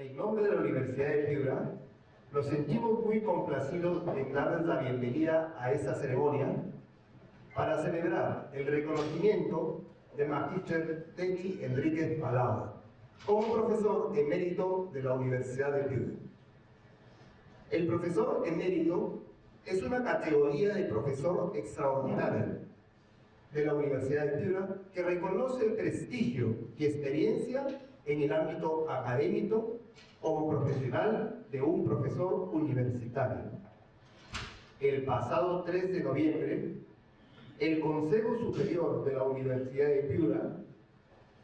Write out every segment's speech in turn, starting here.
En nombre de la Universidad de Piura, nos sentimos muy complacidos en darles la bienvenida a esta ceremonia para celebrar el reconocimiento de Magíster Denny Enríquez Palau como profesor emérito de la Universidad de Piura. El profesor emérito es una categoría de profesor extraordinario de la Universidad de Piura que reconoce el prestigio y experiencia en el ámbito académico como profesional de un profesor universitario. El pasado 3 de noviembre, el Consejo Superior de la Universidad de Piura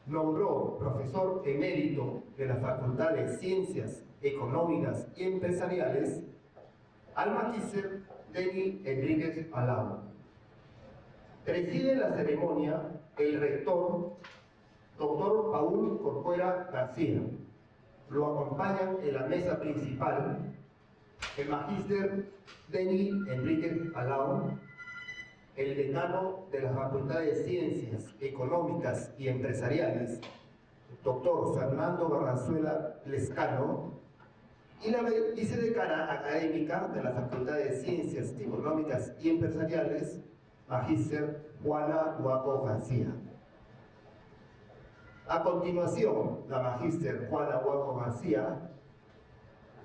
nombró profesor emérito de la Facultad de Ciencias Económicas y Empresariales al magíster Denny Enríquez Palau. Preside la ceremonia el rector, doctor Paul Corcuera García. Lo acompañan en la mesa principal el magíster Denny Enríquez Palau, el decano de la Facultad de Ciencias Económicas y Empresariales, doctor Fernando Barranzuela Lescano, y la vicedecana académica de la Facultad de Ciencias Económicas y Empresariales, magíster Juana Guapo García. A continuación, la magíster Juana Guapo García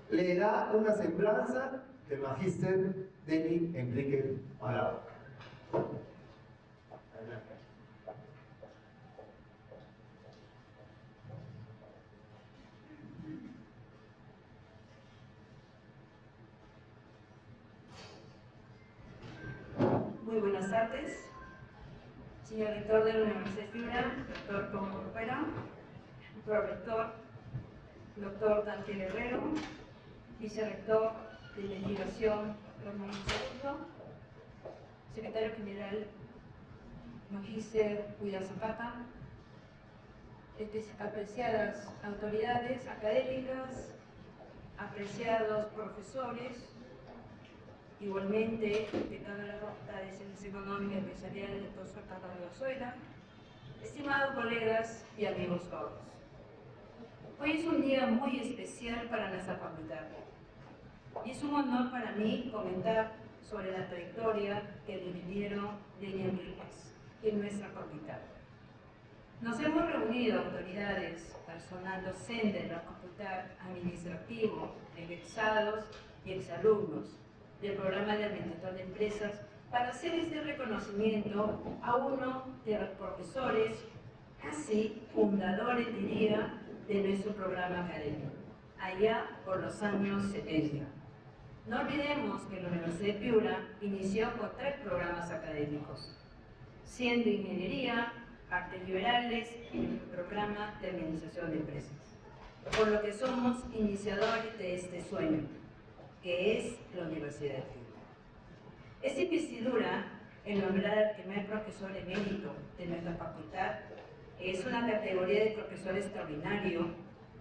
leerá una semblanza del magíster Denny Enríquez Palau. Muy buenas tardes, señor rector de la Universidad de Piura, doctor Paul Corcuera, prorector, doctor Dante Guerrero, vicerrector de investigación, Ramón Segundo, secretario general, magíster Cuida Zapata, apreciadas autoridades académicas, apreciados profesores, igualmente decano de la Facultad de Ciencias Económicas y Empresariales, el profesor Carlos de Ozoira, estimados colegas y amigos todos. Hoy es un día muy especial para nuestra facultad y es un honor para mí comentar sobre la trayectoria del ingeniero Denny Enríquez en nuestra facultad. Nos hemos reunido autoridades, personal docente de la facultad, administrativo, egresados y exalumnos del programa de administración de empresas para hacer este reconocimiento a uno de los profesores, casi fundadores, diría, de nuestro programa académico, allá por los años 70. No olvidemos que la Universidad de Piura inició con 3 programas académicos, siendo ingeniería, artes liberales y el programa de administración de empresas, por lo que somos iniciadores de este sueño, que es la Universidad de Piura. Esta investidura, en nombrar al primer profesor emérito de nuestra facultad, es una categoría de profesor extraordinario,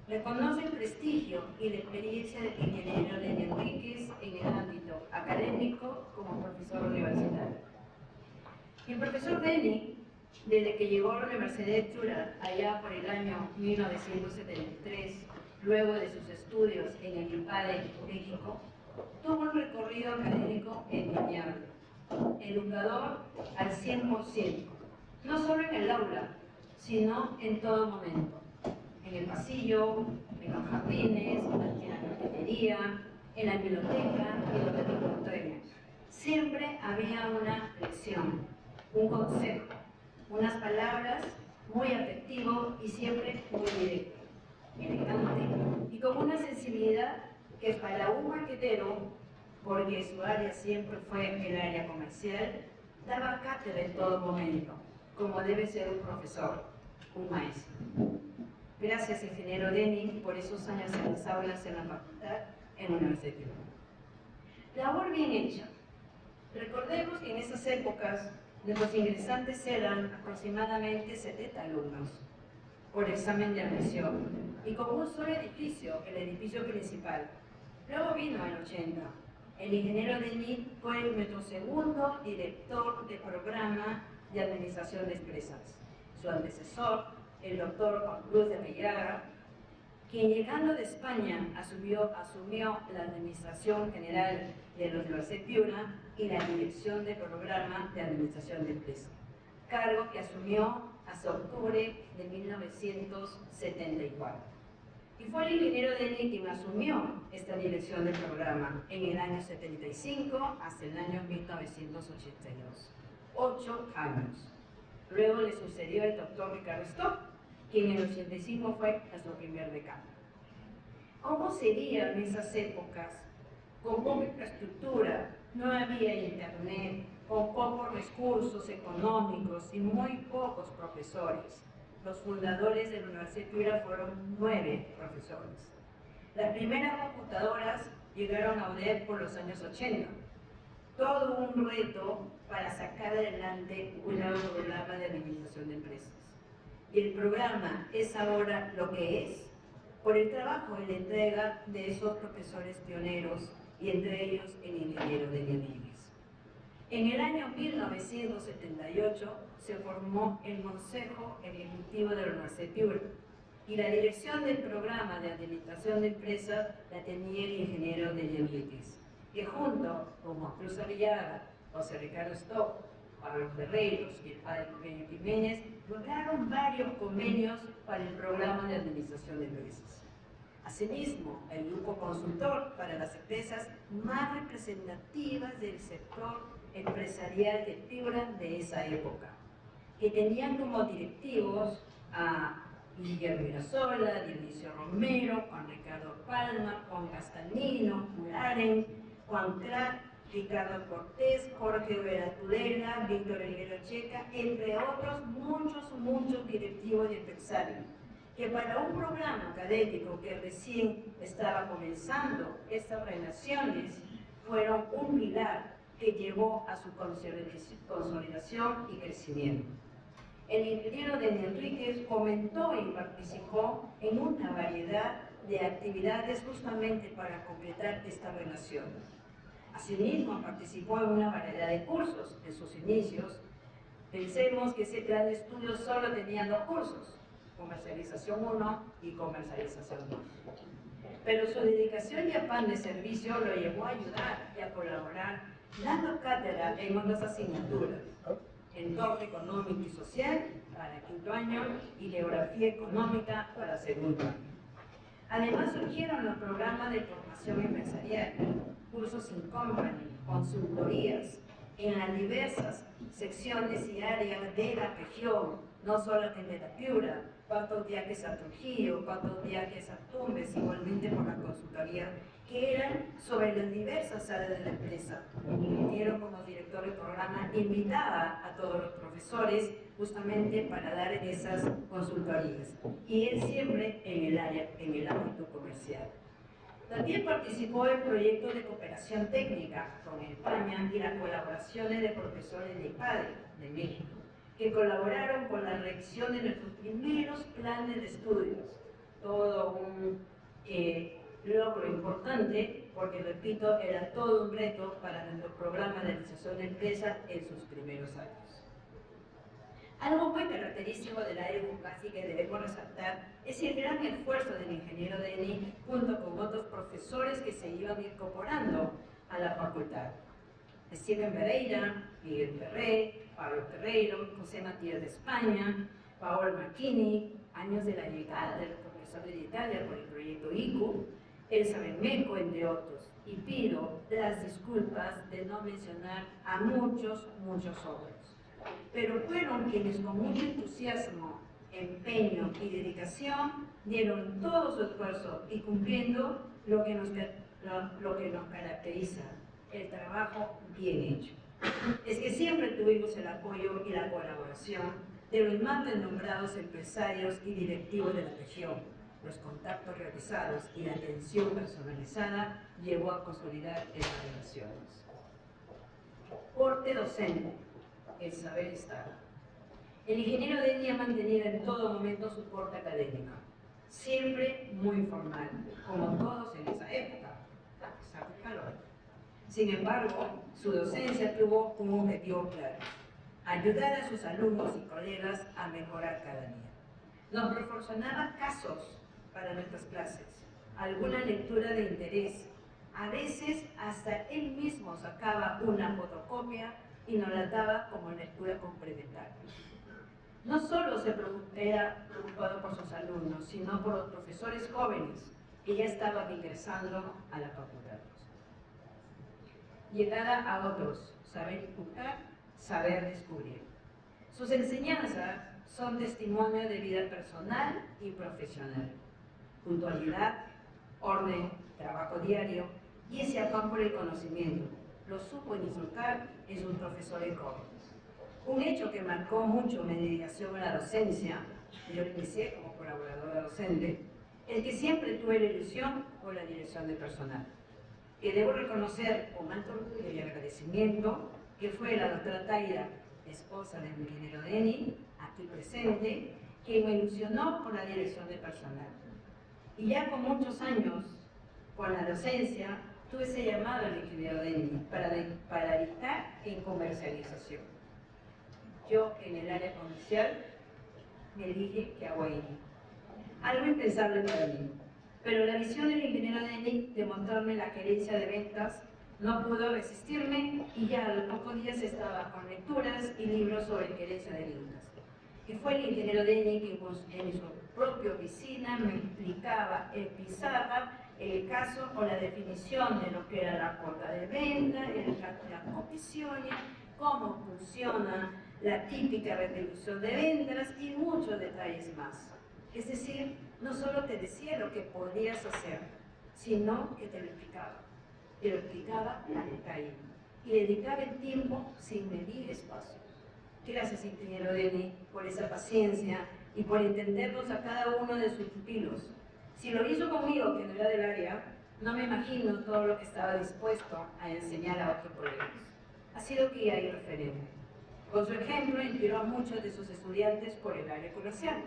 reconoce el prestigio y la experiencia del ingeniero Denny Enríquez en el ámbito académico como profesor universitario. El profesor Denny, desde que llegó a la Universidad de Piura allá por el año 1973, luego de sus estudios en el IPADE México, tuvo un recorrido académico entrañable, educador al 100%, no solo en el aula, sino en todo momento, en el pasillo, en los jardines, en la cafetería, en la biblioteca y donde te encontremos. Siempre había una lección, un consejo, unas palabras muy afectivo y siempre muy directo, elegante y con una sensibilidad que para un marquetero, porque su área siempre fue el área comercial, daba cátedra en todo momento, como debe ser un profesor, un maestro. Gracias, ingeniero Denny, por esos años en las aulas en la facultad, en la Universidad de Piura. Labor bien hecha. Recordemos que en esas épocas nuestros ingresantes eran aproximadamente 70 alumnos por examen de admisión y con un solo edificio, el edificio principal. Luego vino el 80. El ingeniero Denny fue nuestro segundo director de programa de administración de empresas. Su antecesor, el doctor Juan Cruz de Mellaga, quien llegando de España asumió la administración general de la Universidad de Piura y la dirección del programa de administración de empresas, cargo que asumió hasta octubre de 1974. Y fue el ingeniero Deni quien asumió esta dirección del programa en el año 75 hasta el año 1982. 8 años. Luego le sucedió el doctor Ricardo Stock, quien en el 85 fue nuestro primer decano. ¿Cómo serían esas épocas? Con poca infraestructura, no había internet, con pocos recursos económicos y muy pocos profesores. Los fundadores de la Universidad de Piura fueron 9 profesores. Las primeras computadoras llegaron a UDEP por los años 80. Todo un reto para sacar adelante un nuevo programa de administración de empresas. Y el programa es ahora lo que es por el trabajo y la entrega de esos profesores pioneros y entre ellos el ingeniero Deni Rodríguez. En el año 1978 se formó el Consejo Ejecutivo de la Universidad de Piura y la dirección del programa de administración de empresas la tenía el ingeniero Deni Rodríguez, que junto con Juan Cruz Arriaga, José Ricardo Stock, Pablo Ferreiros y el padre Eugenio Jiménez lograron varios convenios para el programa de administración de empresas. Asimismo, el grupo consultor para las empresas más representativas del sector empresarial de Piura de esa época, que tenían como directivos a Guillermo Irasola, Dionisio Romero, Juan Ricardo Palma, Juan Castanino, Mularen, Juan Crac, Ricardo Cortés, Jorge Vera Tudela, Víctor Elguero Checa, entre otros muchos directivos y empresarios, que para un programa académico que recién estaba comenzando, estas relaciones fueron un pilar que llevó a su consolidación y crecimiento. El ingeniero Deni Enríquez comentó y participó en una variedad de actividades justamente para completar esta relación. Asimismo, participó en una variedad de cursos en sus inicios. Pensemos que ese plan de estudios solo tenía 2 cursos, comercialización 1 y comercialización 2. Pero su dedicación y afán de servicio lo llevó a ayudar y a colaborar, dando cátedra en otras asignaturas, entorno económico y social para quinto año y geografía económica para segundo año. Además surgieron los programas de formación empresarial, cursos in company, consultorías en las diversas secciones y áreas de la región, no solamente de Piura, cuántos viajes a Trujillo, cuántos viajes a Tumbes, igualmente por la consultoría, que eran sobre las diversas áreas de la empresa. El ingeniero como director del programa invitaba a todos los profesores justamente para dar esas consultorías, y él siempre en el ámbito comercial. También participó en proyectos de cooperación técnica con España y las colaboraciones de profesores de IPADE de México, que colaboraron con la redacción de nuestros primeros planes de estudios. Todo un logro importante, porque repito, era todo un reto para nuestro programa de administración de empresas en sus primeros años. Algo muy característico de la época, así que debemos resaltar, es el gran esfuerzo del ingeniero Deni junto con otros profesores que se iban incorporando a la facultad. Steven Pereira, Miguel Ferré, Pablo Ferreiro, José Matías de España, Paolo Marchini, años de la llegada del profesor de Italia por el proyecto ICU, Elsa Bermejo, entre otros. Y pido las disculpas de no mencionar a muchos otros. Pero fueron quienes con mucho entusiasmo, empeño y dedicación dieron todo su esfuerzo y cumpliendo lo que nos caracteriza, el trabajo bien hecho. Es que siempre tuvimos el apoyo y la colaboración de los más nombrados empresarios y directivos de la región. Los contactos realizados y la atención personalizada llevó a consolidar estas relaciones. Porte docente, el saber estar. El ingeniero Deni ha mantenido en todo momento su porte académico, siempre muy formal, como todos en esa época, a pesar del calor. Sin embargo, su docencia tuvo un objetivo claro: ayudar a sus alumnos y colegas a mejorar cada día. Nos proporcionaba casos para nuestras clases, alguna lectura de interés. A veces hasta él mismo sacaba una fotocopia y nos la daba como lectura complementaria. No solo era preocupado por sus alumnos, sino por los profesores jóvenes que ya estaban ingresando a la facultad. Llegada a otros, saber inculcar, saber descubrir. Sus enseñanzas son testimonio de vida personal y profesional. Puntualidad, orden, trabajo diario y ese afán por el conocimiento. Lo supo disfrutar en sus profesores jóvenes. Un hecho que marcó mucho mi dedicación a la docencia, yo empecé como colaboradora docente, es que siempre tuve la ilusión por la dirección de personal. Que debo reconocer con alto orgullo y agradecimiento que fue la doctora Taira, esposa del ingeniero Deni, aquí presente, que me ilusionó por la dirección de personal. Y ya con muchos años, con la docencia, tuve ese llamado al ingeniero Deni para dictar en comercialización. Yo, en el área comercial, me dije que hago ahí. Algo impensable para mí. Pero la visión del ingeniero Deni de mostrarme la gerencia de ventas no pudo resistirme y ya a los pocos días estaba con lecturas y libros sobre gerencia de ventas. Que fue el ingeniero Deni que en su propia oficina me explicaba en pizarra el caso o la definición de lo que era la cuota de venta, las comisiones, cómo funciona la típica retribución de ventas y muchos detalles más. Es decir, no solo te decía lo que podías hacer, sino que te lo explicaba. Te lo explicaba a detalle. Y dedicaba el tiempo sin medir espacio. Gracias, ingeniero Deni, por esa paciencia y por entendernos a cada uno de sus pupilos. Si lo hizo conmigo, que no era del área, no me imagino todo lo que estaba dispuesto a enseñar a otros colegas. Ha sido guía y referente. Con su ejemplo, inspiró a muchos de sus estudiantes por el área comercial.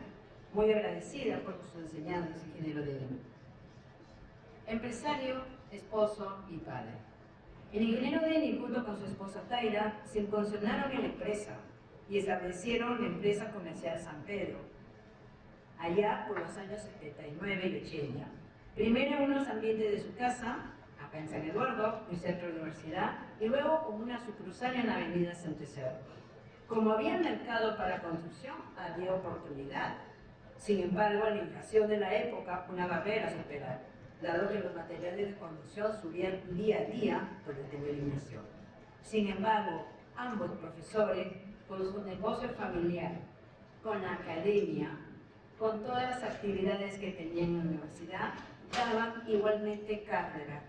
Muy agradecida por sus enseñanzas, ingeniero Deni. Empresario, esposo y padre. El ingeniero Deni, junto con su esposa Taira, se incursionaron en la empresa y establecieron la empresa comercial San Pedro, allá por los años 79 y 80. Primero en unos ambientes de su casa, acá en San Eduardo, en el centro de la universidad, y luego con una sucursal en la avenida Santander. Como había mercado para construcción, había oportunidad. Sin embargo, la inflación de la época, una barrera a superar, dado que los materiales de construcción subían día a día por la determinación. Sin embargo, ambos profesores, con su negocio familiar, con la academia, con todas las actividades que tenían en la universidad, daban igualmente cátedra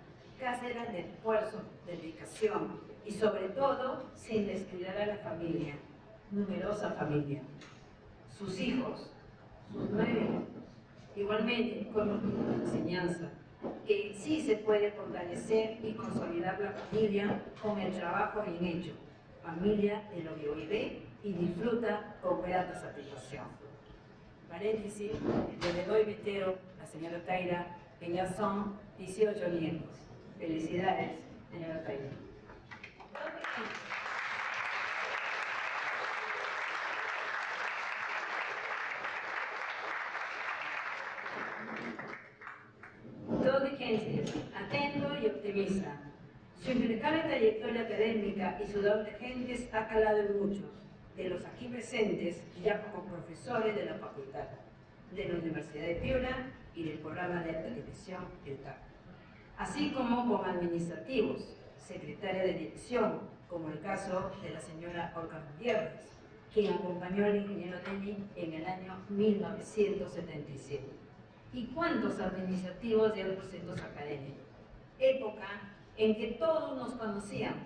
de esfuerzo, dedicación y sobre todo sin descuidar a la familia, numerosa familia, sus hijos, sus 9 hijos, igualmente con una enseñanza, que sí se puede fortalecer y consolidar la familia con el trabajo bien hecho, familia de lo que hoy ve y disfruta con grata satisfacción. Paréntesis, yo le doy metero a la señora Taira, que ya son 18 nietos. Felicidades, señora Taira. Todo gente, atento y optimista. Su impecable trayectoria académica y su don de gentes ha calado en muchos de los aquí presentes, ya como profesores de la facultad, de la Universidad de Piura y del programa de alta dirección, el TAC, así como con administrativos, secretaria de dirección, como el caso de la señora Olga Gutiérrez, quien acompañó al ingeniero Deni en el año 1977. ¿Y cuántos administrativos de otros centros académicos? Época en que todos nos conocíamos.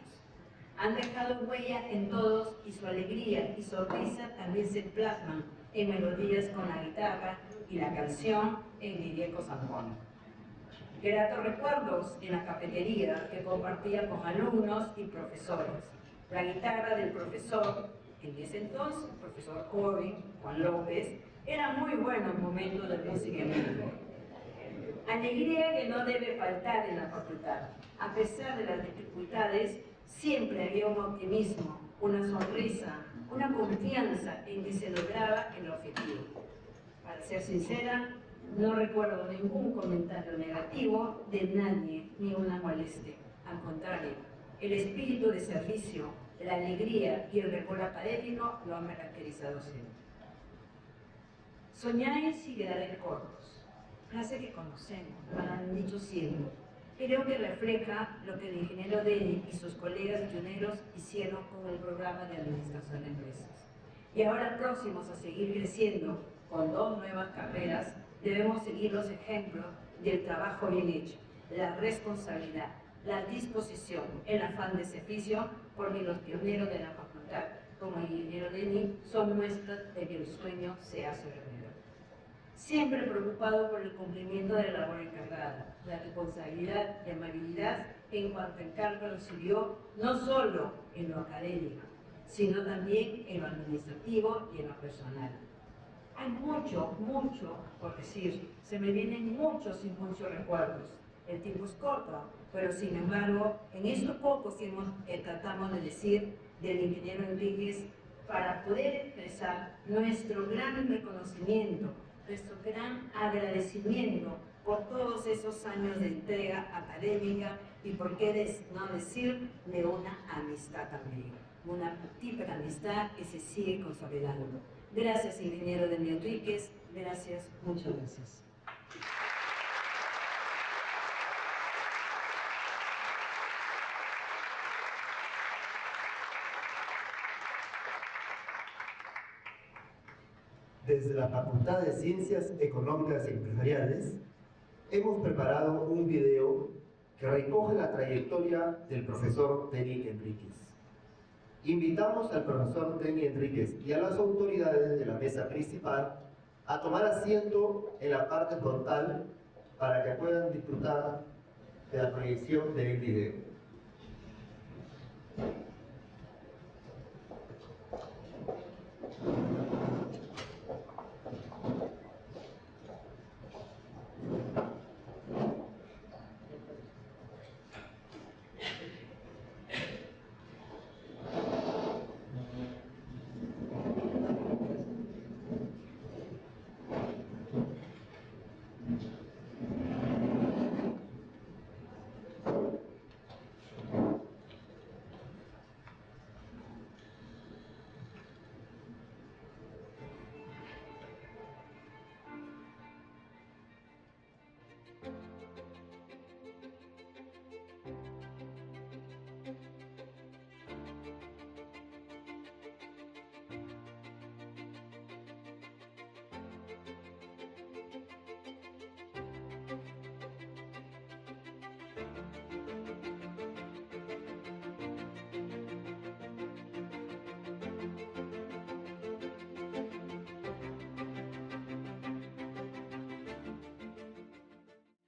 Han dejado huella en todos y su alegría y sonrisa también se plasman en melodías con la guitarra y la canción en Guilleco San Juan. Gratos recuerdos en la cafetería que compartía con alumnos y profesores. La guitarra del profesor, en ese entonces, el profesor joven, Juan López, era muy bueno en momentos de música en vivo. Alegría que no debe faltar en la facultad. A pesar de las dificultades, siempre había un optimismo, una sonrisa, una confianza en que se lograba el objetivo. Para ser sincera, No recuerdo ningún comentario negativo de nadie ni una molestia. Al contrario, el espíritu de servicio, la alegría y el recuerdo académico lo han caracterizado siempre. Soñáis y quedaréis cortos. Frase que conocemos, lo han dicho siempre. Creo que refleja lo que el ingeniero Denny y sus colegas pioneros hicieron con el programa de administración de empresas. Y ahora próximos a seguir creciendo con 2 nuevas carreras, debemos seguir los ejemplos del trabajo bien hecho, la responsabilidad, la disposición, el afán de servicio, porque los pioneros de la facultad, como el ingeniero Denny, son muestras de que el sueño se hace realidad. Siempre preocupado por el cumplimiento de la labor encargada, la responsabilidad y amabilidad en cuanto encargo recibió, no solo en lo académico, sino también en lo administrativo y en lo personal. Hay mucho por decir, se me vienen muchos y muchos recuerdos. El tiempo es corto, pero sin embargo, en estos pocos que tratamos de decir del ingeniero Enríquez, para poder expresar nuestro gran reconocimiento, nuestro gran agradecimiento por todos esos años de entrega académica y por qué no decir de una amistad también, una típica amistad que se sigue consolidando. Gracias, ingeniero Denny Enríquez, gracias, muchas gracias. Desde la Facultad de Ciencias Económicas y Empresariales hemos preparado un video que recoge la trayectoria del profesor Denny Enríquez. Invitamos al profesor Denny Enríquez y a las autoridades de la mesa principal a tomar asiento en la parte frontal para que puedan disfrutar de la proyección del video.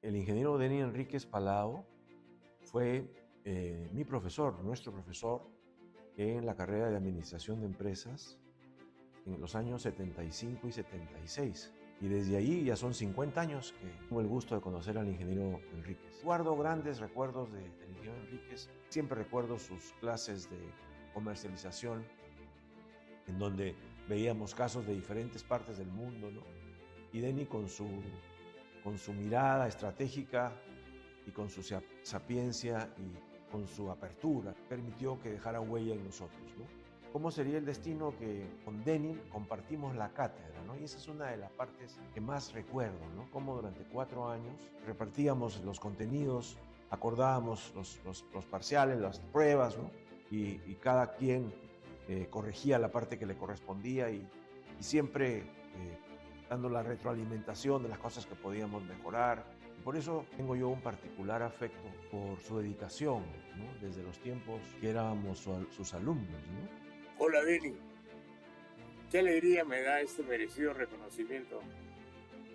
El ingeniero Denny Enríquez Palao fue mi profesor, nuestro profesor, en la carrera de Administración de Empresas en los años 75 y 76. Y desde ahí ya son 50 años que tengo el gusto de conocer al ingeniero Enríquez. Guardo grandes recuerdos del ingeniero Enríquez. Siempre recuerdo sus clases de comercialización, en donde veíamos casos de diferentes partes del mundo, ¿no? Y Denny con su mirada estratégica y con su sapiencia y con su apertura, permitió que dejara huella en nosotros, ¿no? ¿Cómo sería el destino que con Denny compartimos la cátedra, ¿no? Y esa es una de las partes que más recuerdo, ¿no? Cómo durante 4 años repartíamos los contenidos, acordábamos los parciales, las pruebas, ¿no? Y cada quien corregía la parte que le correspondía y siempre dando la retroalimentación de las cosas que podíamos mejorar. Y por eso tengo yo un particular afecto por su dedicación, ¿no? Desde los tiempos que éramos sus alumnos, ¿no? Hola, Denny. Qué alegría me da este merecido reconocimiento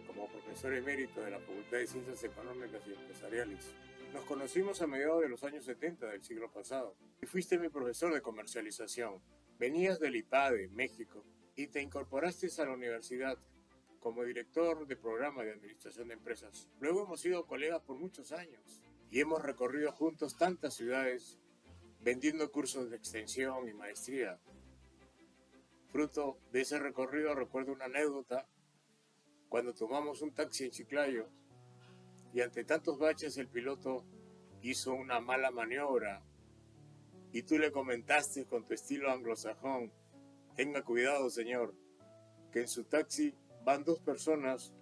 como profesor emérito de la Facultad de Ciencias Económicas y Empresariales. Nos conocimos a mediados de los años 70 del siglo pasado y fuiste mi profesor de comercialización. Venías del IPADE, México, y te incorporaste a la universidad como director de programa de administración de empresas. Luego hemos sido colegas por muchos años y hemos recorrido juntos tantas ciudades vendiendo cursos de extensión y maestría. Fruto de ese recorrido recuerdo una anécdota cuando tomamos un taxi en Chiclayo y ante tantos baches el piloto hizo una mala maniobra y tú le comentaste con tu estilo anglosajón: tenga cuidado, señor, que en su taxi van 2 personas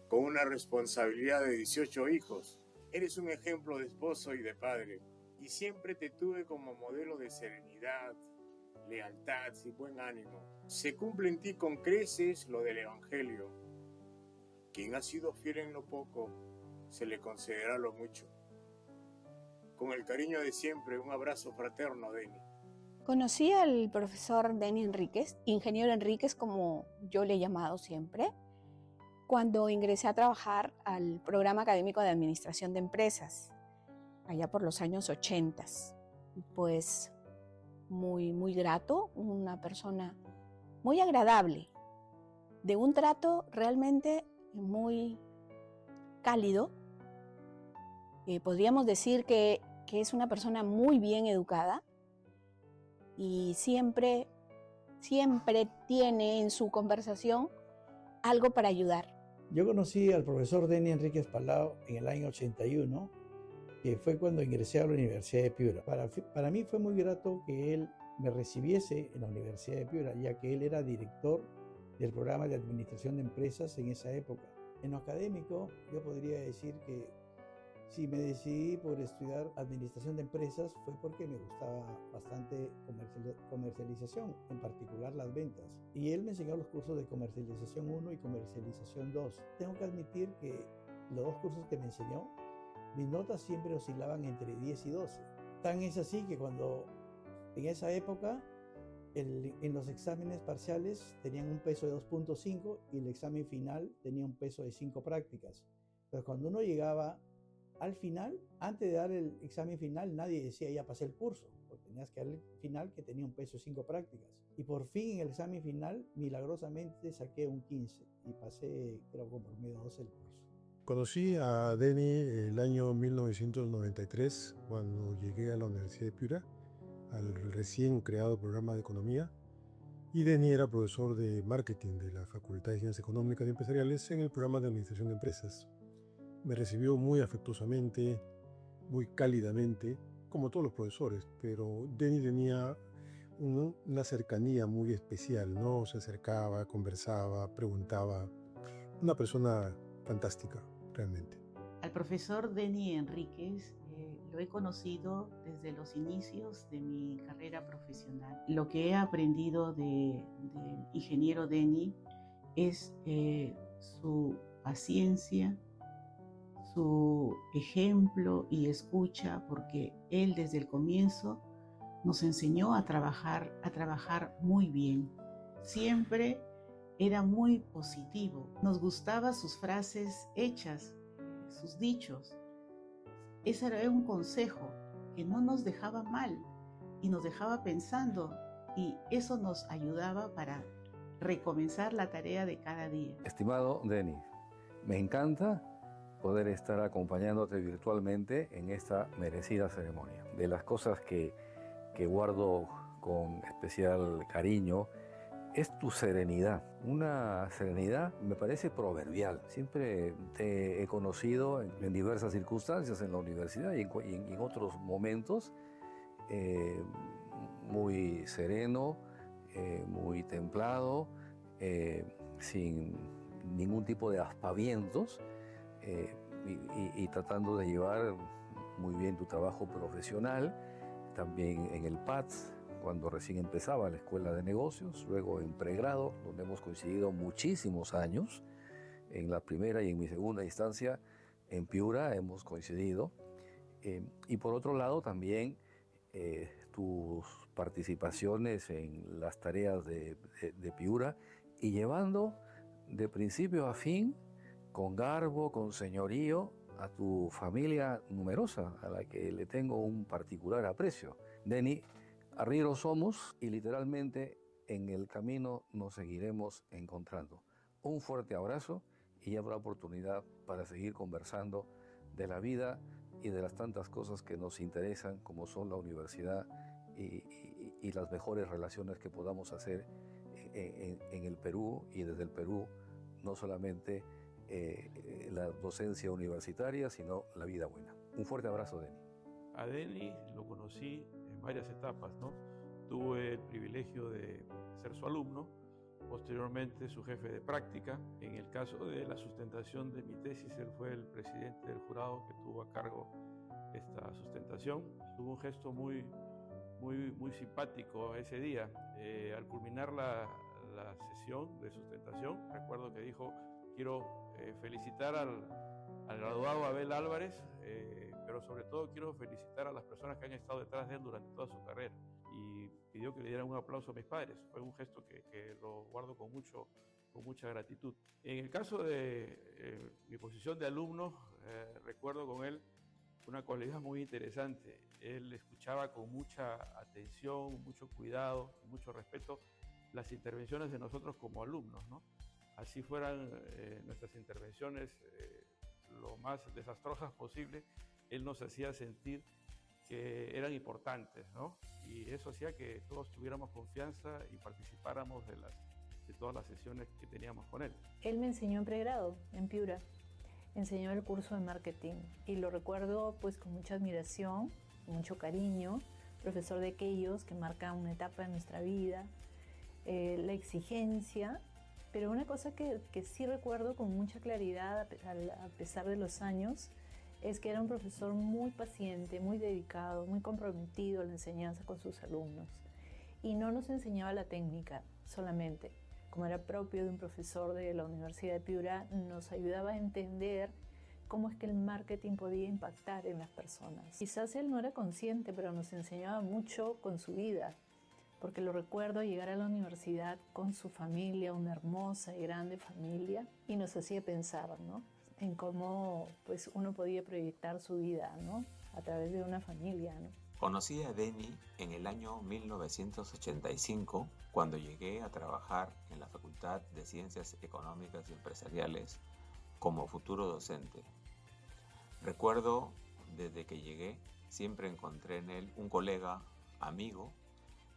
con una responsabilidad de 18 hijos. Eres un ejemplo de esposo y de padre, y siempre te tuve como modelo de serenidad, lealtad y buen ánimo. Se cumple en ti con creces lo del Evangelio. Quien ha sido fiel en lo poco, se le concederá lo mucho. Con el cariño de siempre, un abrazo fraterno, Denny. Conocí al profesor Denny Enríquez, ingeniero Enríquez como yo le he llamado siempre, cuando ingresé a trabajar al programa académico de administración de empresas, allá por los años 80. Pues muy grato, una persona muy agradable, de un trato realmente muy cálido. Podríamos decir que es una persona muy bien educada y siempre tiene en su conversación algo para ayudar. Yo conocí al profesor Denny Enríquez Palau en el año 81, que fue cuando ingresé a la Universidad de Piura. Para mí fue muy grato que él me recibiese en la Universidad de Piura, ya que él era director del programa de administración de empresas en esa época. En lo académico, yo podría decir que si me decidí por estudiar administración de empresas fue porque me gustaba bastante comercialización, en particular las ventas. Y él me enseñó los cursos de comercialización 1 y comercialización 2. Tengo que admitir que los 2 cursos que me enseñó, mis notas siempre oscilaban entre 10 y 12. Tan es así que cuando en esa época en los exámenes parciales tenían un peso de 2.5 y el examen final tenía un peso de 5 prácticas. Pero cuando uno llegaba al final, antes de dar el examen final, nadie decía ya pasé el curso, porque tenías que dar el final que tenía un peso de 5 prácticas. Y por fin en el examen final, milagrosamente saqué un 15 y pasé, creo, como por medio 12 el curso. Conocí a Denny el año 1993, cuando llegué a la Universidad de Piura, al recién creado programa de Economía. Y Denny era profesor de Marketing de la Facultad de Ciencias Económicas y Empresariales en el programa de Administración de Empresas. Me recibió muy afectuosamente, muy cálidamente, como todos los profesores, pero Denny tenía una cercanía muy especial, ¿no? Se acercaba, conversaba, preguntaba. Una persona fantástica, realmente. Al profesor Denny Enríquez lo he conocido desde los inicios de mi carrera profesional. Lo que he aprendido del ingeniero Denny es su paciencia, su ejemplo y escucha, porque él desde el comienzo nos enseñó a trabajar muy bien. Siempre era muy positivo. Nos gustaban sus frases hechas, sus dichos. Ese era un consejo que no nos dejaba mal y nos dejaba pensando, y eso nos ayudaba para recomenzar la tarea de cada día. Estimado Denny, me encanta poder estar acompañándote virtualmente en esta merecida ceremonia. De las cosas que guardo con especial cariño es tu serenidad. Una serenidad me parece proverbial. Siempre te he conocido en diversas circunstancias en la universidad y en otros momentos, muy sereno, muy templado, sin ningún tipo de aspavientos, y tratando de llevar muy bien tu trabajo profesional, también en el PATS, cuando recién empezaba la Escuela de Negocios, luego en pregrado, donde hemos coincidido muchísimos años, en la primera y en mi segunda instancia en Piura hemos coincidido, y por otro lado también tus participaciones en las tareas de Piura y llevando de principio a fin, con garbo, con señorío, a tu familia numerosa, a la que le tengo un particular aprecio. Denny, arrieros somos y literalmente en el camino nos seguiremos encontrando. Un fuerte abrazo y habrá oportunidad para seguir conversando de la vida y de las tantas cosas que nos interesan, como son la universidad y las mejores relaciones que podamos hacer en el Perú y desde el Perú no solamente la docencia universitaria, sino la vida buena. Un fuerte abrazo, Denny. A Denny lo conocí en varias etapas, ¿no? Tuve el privilegio de ser su alumno, posteriormente su jefe de práctica. En el caso de la sustentación de mi tesis, él fue el presidente del jurado que tuvo a cargo esta sustentación. Tuvo un gesto muy simpático ese día. Al culminar la sesión de sustentación, recuerdo que dijo: quiero felicitar al graduado Abel Álvarez, pero sobre todo quiero felicitar a las personas que han estado detrás de él durante toda su carrera. Y pidió que le dieran un aplauso a mis padres. Fue un gesto que lo guardo con mucha gratitud. En el caso de mi posición de alumno, recuerdo con él una cualidad muy interesante. Él escuchaba con mucha atención, mucho cuidado, mucho respeto las intervenciones de nosotros como alumnos, ¿no? Así fueran nuestras intervenciones lo más desastrosas posible, él nos hacía sentir que eran importantes, ¿no? Y eso hacía que todos tuviéramos confianza y participáramos de todas las sesiones que teníamos con él. Él me enseñó en pregrado, en Piura. Enseñó el curso de marketing y lo recuerdo pues con mucha admiración, con mucho cariño, profesor de aquellos que marcan una etapa de nuestra vida, la exigencia, pero una cosa que sí recuerdo con mucha claridad a pesar de los años es que era un profesor muy paciente, muy dedicado, muy comprometido a la enseñanza con sus alumnos y no nos enseñaba la técnica solamente. Como era propio de un profesor de la Universidad de Piura, nos ayudaba a entender cómo es que el marketing podía impactar en las personas. Quizás él no era consciente, pero nos enseñaba mucho con su vida, porque lo recuerdo llegar a la universidad con su familia, una hermosa y grande familia, y nos hacía pensar, ¿no?, en cómo pues, uno podía proyectar su vida, ¿no?, a través de una familia, ¿no? Conocí a Denny en el año 1985, cuando llegué a trabajar en la Facultad de Ciencias Económicas y Empresariales como futuro docente. Recuerdo, desde que llegué, siempre encontré en él un colega, amigo,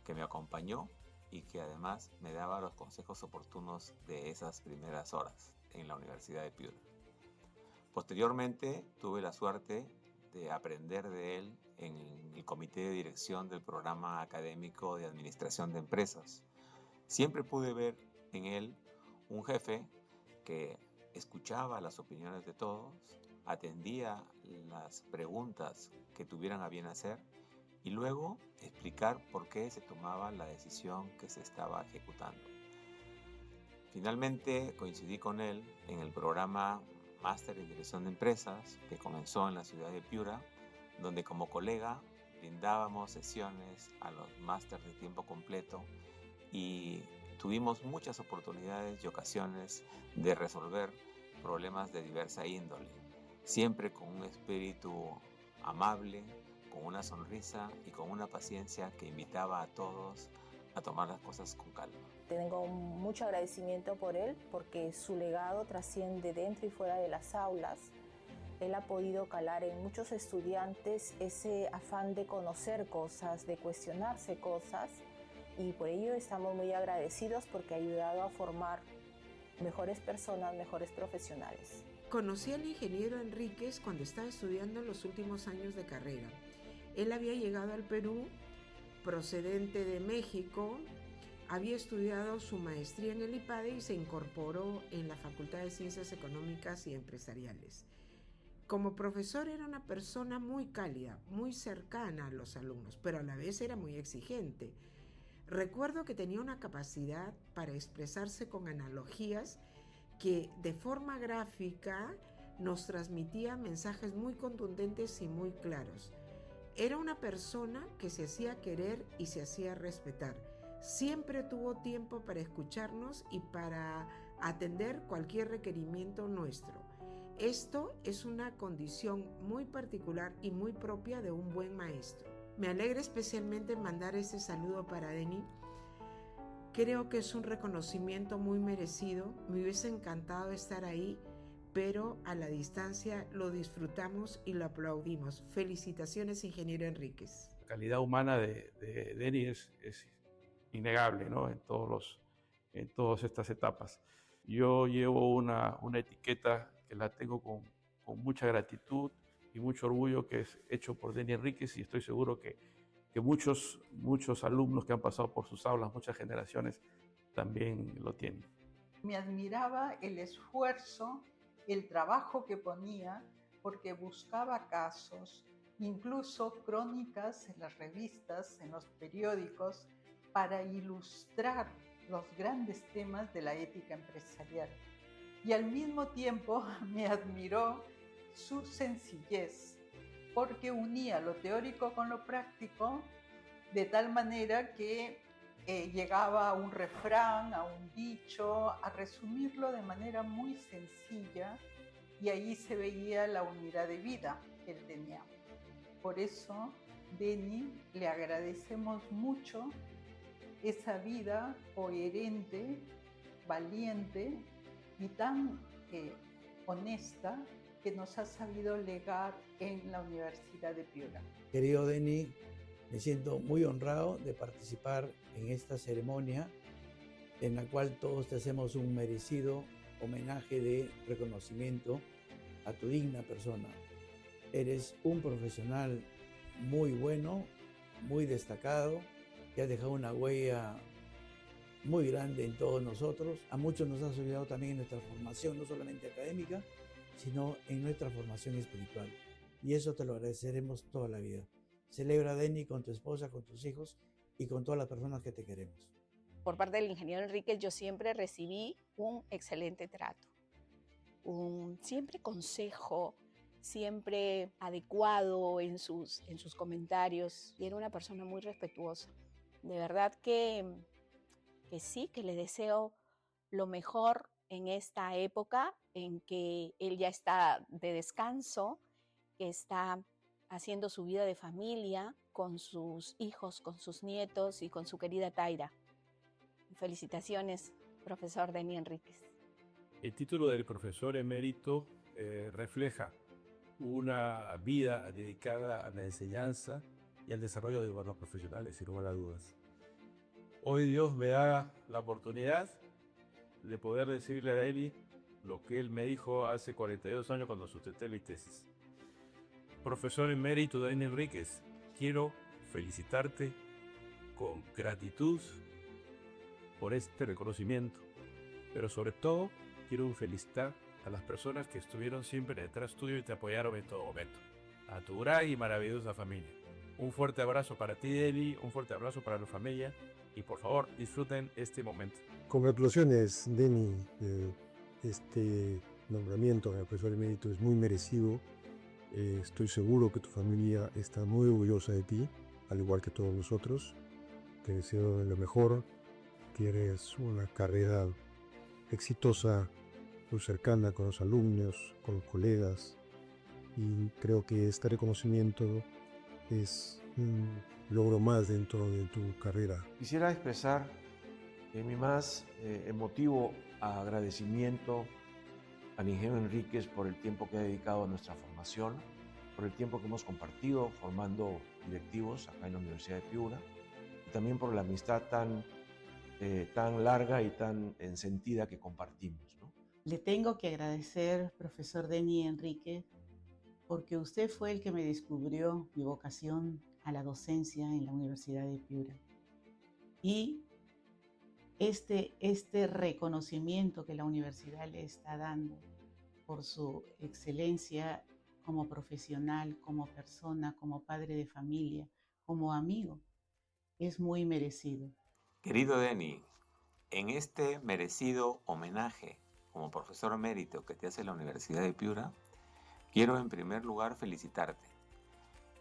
que me acompañó y que además me daba los consejos oportunos de esas primeras horas en la Universidad de Piura. Posteriormente, tuve la suerte de aprender de él en el comité de dirección del programa académico de administración de empresas. Siempre pude ver en él un jefe que escuchaba las opiniones de todos, atendía las preguntas que tuvieran a bien hacer y luego explicar por qué se tomaba la decisión que se estaba ejecutando. Finalmente coincidí con él en el programa Máster en Dirección de Empresas, que comenzó en la ciudad de Piura, donde como colega brindábamos sesiones a los másters de tiempo completo y tuvimos muchas oportunidades y ocasiones de resolver problemas de diversa índole, siempre con un espíritu amable, con una sonrisa y con una paciencia que invitaba a todos a tomar las cosas con calma. Tengo mucho agradecimiento por él porque su legado trasciende dentro y fuera de las aulas. Él ha podido calar en muchos estudiantes ese afán de conocer cosas, de cuestionarse cosas, y por ello estamos muy agradecidos porque ha ayudado a formar mejores personas, mejores profesionales. Conocí al ingeniero Enríquez cuando estaba estudiando en los últimos años de carrera. Él había llegado al Perú procedente de México, había estudiado su maestría en el IPADE y se incorporó en la Facultad de Ciencias Económicas y Empresariales. Como profesor era una persona muy cálida, muy cercana a los alumnos, pero a la vez era muy exigente. Recuerdo que tenía una capacidad para expresarse con analogías que de forma gráfica nos transmitía mensajes muy contundentes y muy claros. Era una persona que se hacía querer y se hacía respetar. Siempre tuvo tiempo para escucharnos y para atender cualquier requerimiento nuestro. Esto es una condición muy particular y muy propia de un buen maestro. Me alegra especialmente mandar este saludo para Denny. Creo que es un reconocimiento muy merecido. Me hubiese encantado estar ahí, pero a la distancia lo disfrutamos y lo aplaudimos. Felicitaciones, ingeniero Enríquez. La calidad humana de Denny es innegable, ¿no?, en todas estas etapas. Yo llevo una etiqueta que la tengo con mucha gratitud y mucho orgullo, que es hecho por Denny Enríquez, y estoy seguro que muchos alumnos que han pasado por sus aulas, muchas generaciones, también lo tienen. Me admiraba el esfuerzo, el trabajo que ponía, porque buscaba casos, incluso crónicas en las revistas, en los periódicos, para ilustrar los grandes temas de la ética empresarial. Y al mismo tiempo me admiró su sencillez, porque unía lo teórico con lo práctico, de tal manera que llegaba a un refrán, a un dicho, a resumirlo de manera muy sencilla, y ahí se veía la unidad de vida que él tenía. Por eso, Denny, le agradecemos mucho esa vida coherente, valiente y tan honesta que nos ha sabido legar en la Universidad de Piura. Querido Denny, me siento muy honrado de participar en esta ceremonia en la cual todos te hacemos un merecido homenaje de reconocimiento a tu digna persona. Eres un profesional muy bueno, muy destacado, que has dejado una huella muy grande en todos nosotros. A muchos nos has ayudado también en nuestra formación, no solamente académica, sino en nuestra formación espiritual. Y eso te lo agradeceremos toda la vida. Celebra, Denny, con tu esposa, con tus hijos y con todas las personas que te queremos. Por parte del ingeniero Enríquez, yo siempre recibí un excelente trato, un siempre consejo, siempre adecuado en sus comentarios, y era una persona muy respetuosa. De verdad que sí, que le deseo lo mejor en esta época en que él ya está de descanso, que está haciendo su vida de familia con sus hijos, con sus nietos y con su querida Taira. Felicitaciones, profesor Denny Enríquez. El título del profesor emérito refleja una vida dedicada a la enseñanza y al desarrollo de los profesionales, sin lugar a dudas. Hoy Dios me da la oportunidad de poder decirle a Denny lo que él me dijo hace 42 años cuando sustenté mi tesis. Profesor emérito Denny Enríquez, quiero felicitarte con gratitud por este reconocimiento, pero sobre todo quiero felicitar a las personas que estuvieron siempre detrás tuyo y te apoyaron en todo momento, a tu gran y maravillosa familia. Un fuerte abrazo para ti, Denny, un fuerte abrazo para la familia, y por favor disfruten este momento. Congratulaciones, Denny. Este nombramiento de profesor emérito es muy merecido. Estoy seguro que tu familia está muy orgullosa de ti, al igual que todos nosotros. Te deseo lo mejor, que eres una carrera exitosa, muy cercana con los alumnos, con los colegas, y creo que este reconocimiento es un logro más dentro de tu carrera. Quisiera expresar mi más emotivo agradecimiento al ingeniero Enríquez por el tiempo que ha dedicado a nuestra formación, por el tiempo que hemos compartido formando directivos acá en la Universidad de Piura, y también por la amistad tan larga y tan sentida que compartimos, ¿no? Le tengo que agradecer, profesor Denny Enríquez, porque usted fue el que me descubrió mi vocación a la docencia en la Universidad de Piura. Y este reconocimiento que la universidad le está dando por su excelencia como profesional, como persona, como padre de familia, como amigo, es muy merecido. Querido Denny, en este merecido homenaje como profesor emérito que te hace la Universidad de Piura, quiero en primer lugar felicitarte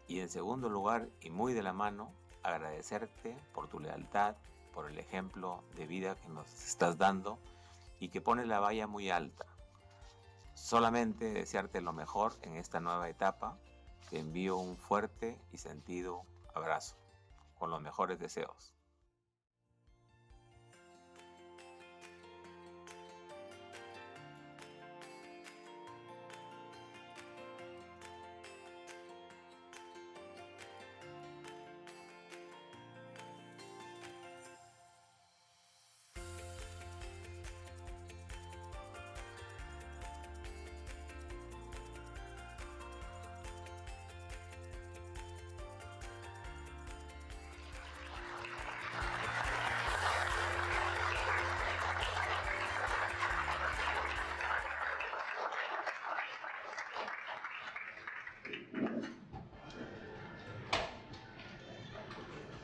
y en segundo lugar, y muy de la mano, agradecerte por tu lealtad, por el ejemplo de vida que nos estás dando y que pone la valla muy alta. Solamente desearte lo mejor en esta nueva etapa. Te envío un fuerte y sentido abrazo, con los mejores deseos.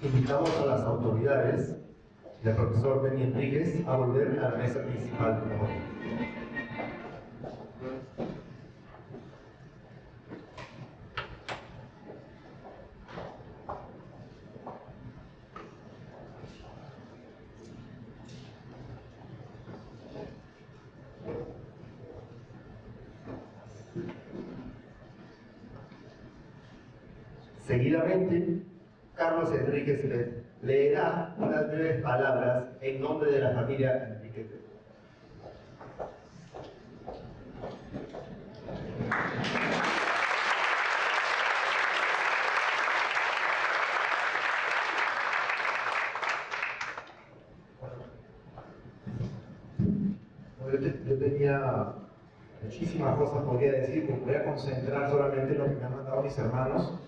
Invitamos a las autoridades y al profesor Denny Enríquez a volver a la mesa principal, por favor. Seguidamente, Carlos Enríquez leerá unas breves palabras en nombre de la familia Enríquez. Yo tenía muchísimas cosas, podría decir, pero voy a concentrar solamente en lo que me han mandado mis hermanos.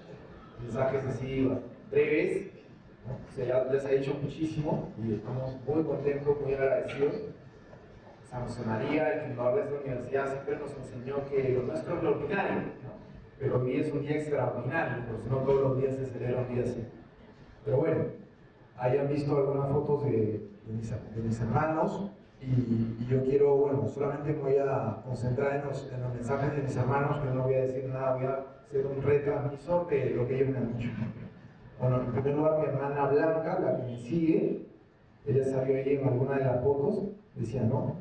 Mensajes así breves, ¿no? Ya les he dicho muchísimo y estamos muy contentos, muy agradecidos. San José María, el fundador de esta universidad, siempre nos enseñó que lo nuestro es lo ordinario, ¿no? Pero hoy es un día extraordinario, pues no todos los días se celebra un día así. Pero bueno, hayan visto algunas fotos de mis hermanos y yo quiero, bueno, solamente me voy a concentrar en los mensajes de mis hermanos, pero no voy a decir nada, voy a hacer un retransmisor de lo que ellos me han dicho. Bueno, en primer lugar, mi hermana Blanca, la que me sigue, ella salió ahí en alguna de las fotos, decía, ¿no?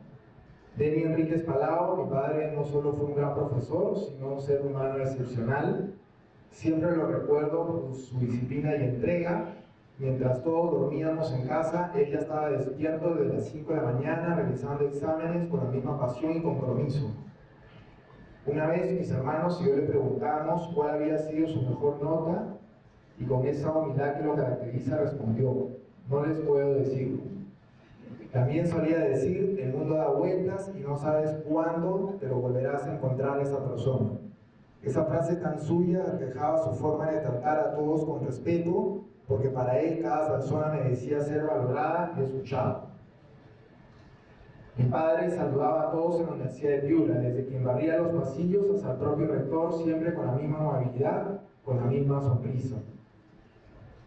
Denny Enríquez Palau, mi padre no solo fue un gran profesor, sino un ser humano excepcional. Siempre lo recuerdo por su disciplina y entrega. Mientras todos dormíamos en casa, ella estaba despierto desde las 5 de la mañana, realizando exámenes con la misma pasión y compromiso. Una vez mis hermanos y yo le preguntamos cuál había sido su mejor nota, y con esa humildad que lo caracteriza respondió, no les puedo decirlo. También solía decir, el mundo da vueltas y no sabes cuándo te lo volverás a encontrar a esa persona. Esa frase tan suya reflejaba su forma de tratar a todos con respeto, porque para él cada persona merecía ser valorada y escuchada. Mi padre saludaba a todos en la Universidad de Piura, desde quien barría los pasillos hasta el propio rector, siempre con la misma amabilidad, con la misma sonrisa.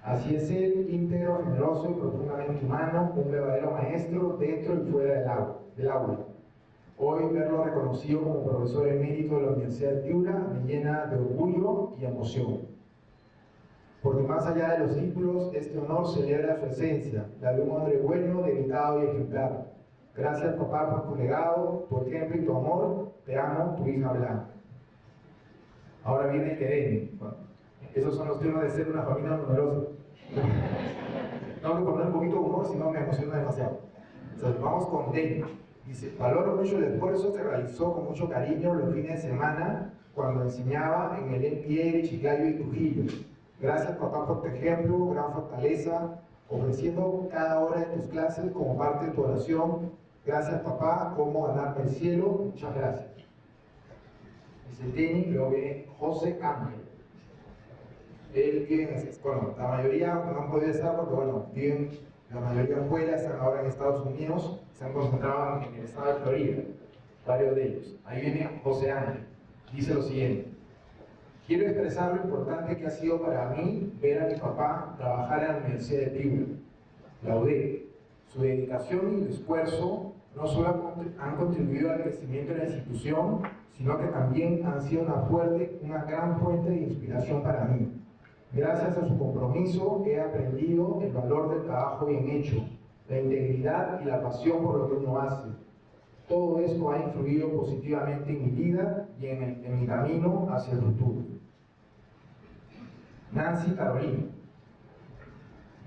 Así es él, íntegro, generoso y profundamente humano, un verdadero maestro dentro y fuera del aula. Hoy verlo reconocido como profesor emérito de la Universidad de Piura me llena de orgullo y emoción. Porque más allá de los títulos, este honor celebra su esencia, la de un hombre bueno, dedicado y ejemplar. Gracias, papá, por tu legado, tu ejemplo y tu amor. Te amo, tu hija Blanca. Ahora viene el que viene. Bueno, esos son los temas de ser una familia numerosa. Tengo que poner un poquito de humor, si no me emociona demasiado. Entonces, vamos con Denny. Dice, valoro mucho el esfuerzo que realizó con mucho cariño los fines de semana cuando enseñaba en el MPA, Chiclayo y Trujillo. Gracias, papá, por tu ejemplo, gran fortaleza, ofreciendo cada hora de tus clases como parte de tu oración. Gracias, papá, cómo ganarme el cielo. Muchas gracias. Dice Denny, luego viene José Ángel. Él vive en, bueno, la mayoría no han podido estar porque, bueno, viven la mayoría afuera, están ahora en Estados Unidos, se han concentrado en el estado de Florida, varios de ellos. Ahí viene José Ángel. Dice lo siguiente. Quiero expresar lo importante que ha sido para mí ver a mi papá trabajar en la Universidad de Piura, la UDEC. Su dedicación y esfuerzo no solo han contribuido al crecimiento de la institución, sino que también han sido una gran fuente de inspiración para mí. Gracias a su compromiso he aprendido el valor del trabajo bien hecho, la integridad y la pasión por lo que uno hace. Todo esto ha influido positivamente en mi vida y en mi camino hacia el futuro. Nancy Carolina.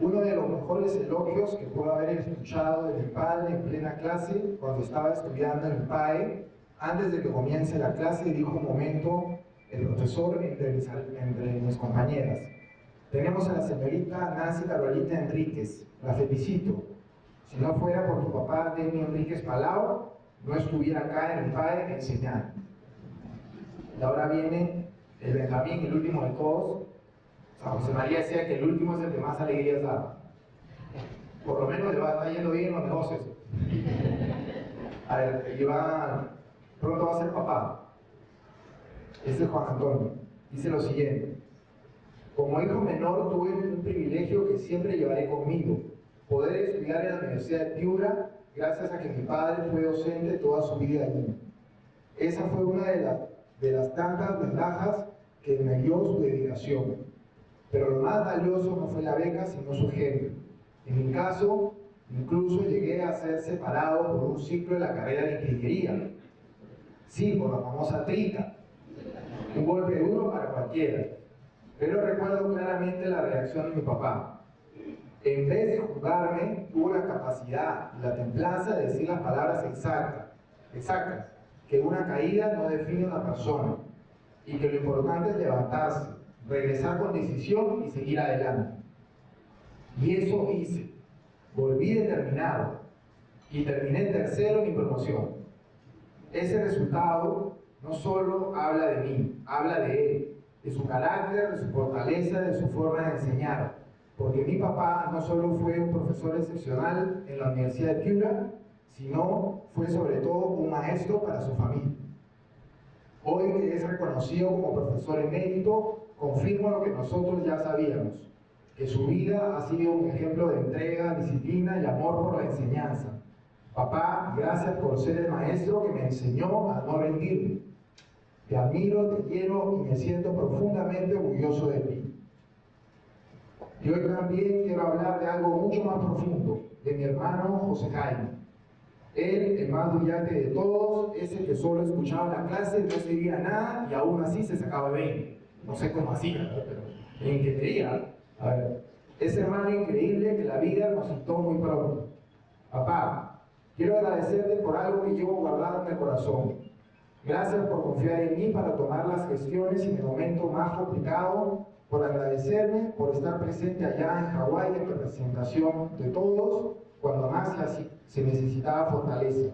Uno de los mejores elogios que puedo haber escuchado de mi padre en plena clase cuando estaba estudiando en el PAE, antes de que comience la clase, dijo un momento el profesor entre mis compañeras. Tenemos a la señorita Nancy Carolina Enríquez, la felicito. Si no fuera por tu papá Denny Enríquez Palau, no estuviera acá en el PAE enseñando. Y ahora viene el Benjamín, el último de todos. San José María decía que el último es el que más alegrías da. Por lo menos le va a estar yendo bien en los negocios. A ver, pronto va a ser papá. Este es Juan Antonio. Dice lo siguiente. Como hijo menor tuve un privilegio que siempre llevaré conmigo, poder estudiar en la Universidad de Piura gracias a que mi padre fue docente toda su vida allí. Esa fue una de las tantas ventajas que me dio su dedicación. Pero lo más valioso no fue la beca, sino su ejemplo. En mi caso, incluso llegué a ser separado por un ciclo de la carrera de ingeniería. Sí, por la famosa trica. Un golpe duro para cualquiera. Pero recuerdo claramente la reacción de mi papá. En vez de juzgarme, tuvo la capacidad y la templanza de decir las palabras exactas, que una caída no define a una persona y que lo importante es levantarse, regresar con decisión y seguir adelante. Y eso hice. Volví determinado y terminé tercero en mi promoción. Ese resultado no solo habla de mí, habla de él, de su carácter, de su fortaleza, de su forma de enseñar. Porque mi papá no solo fue un profesor excepcional en la Universidad de Piura, sino fue sobre todo un maestro para su familia. Hoy que es reconocido como profesor emérito, confirmo lo que nosotros ya sabíamos, que su vida ha sido un ejemplo de entrega, disciplina y amor por la enseñanza. Papá, gracias por ser el maestro que me enseñó a no rendirme. Te admiro, te quiero y me siento profundamente orgulloso de ti. Y hoy también quiero hablar de algo mucho más profundo, de mi hermano José Jaime. Él, el más brillante de todos, es el que solo escuchaba la clase, no seguía nada y aún así se sacaba 20. No sé cómo hacía, ¿no? Pero en ingeniería. A ver, ese hermano increíble que la vida nos citó muy pronto. Papá, quiero agradecerte por algo que llevo guardado en el corazón. Gracias por confiar en mí para tomar las gestiones en el momento más complicado, por agradecerme, por estar presente allá en Hawái en representación de todos, cuando más se necesitaba fortaleza.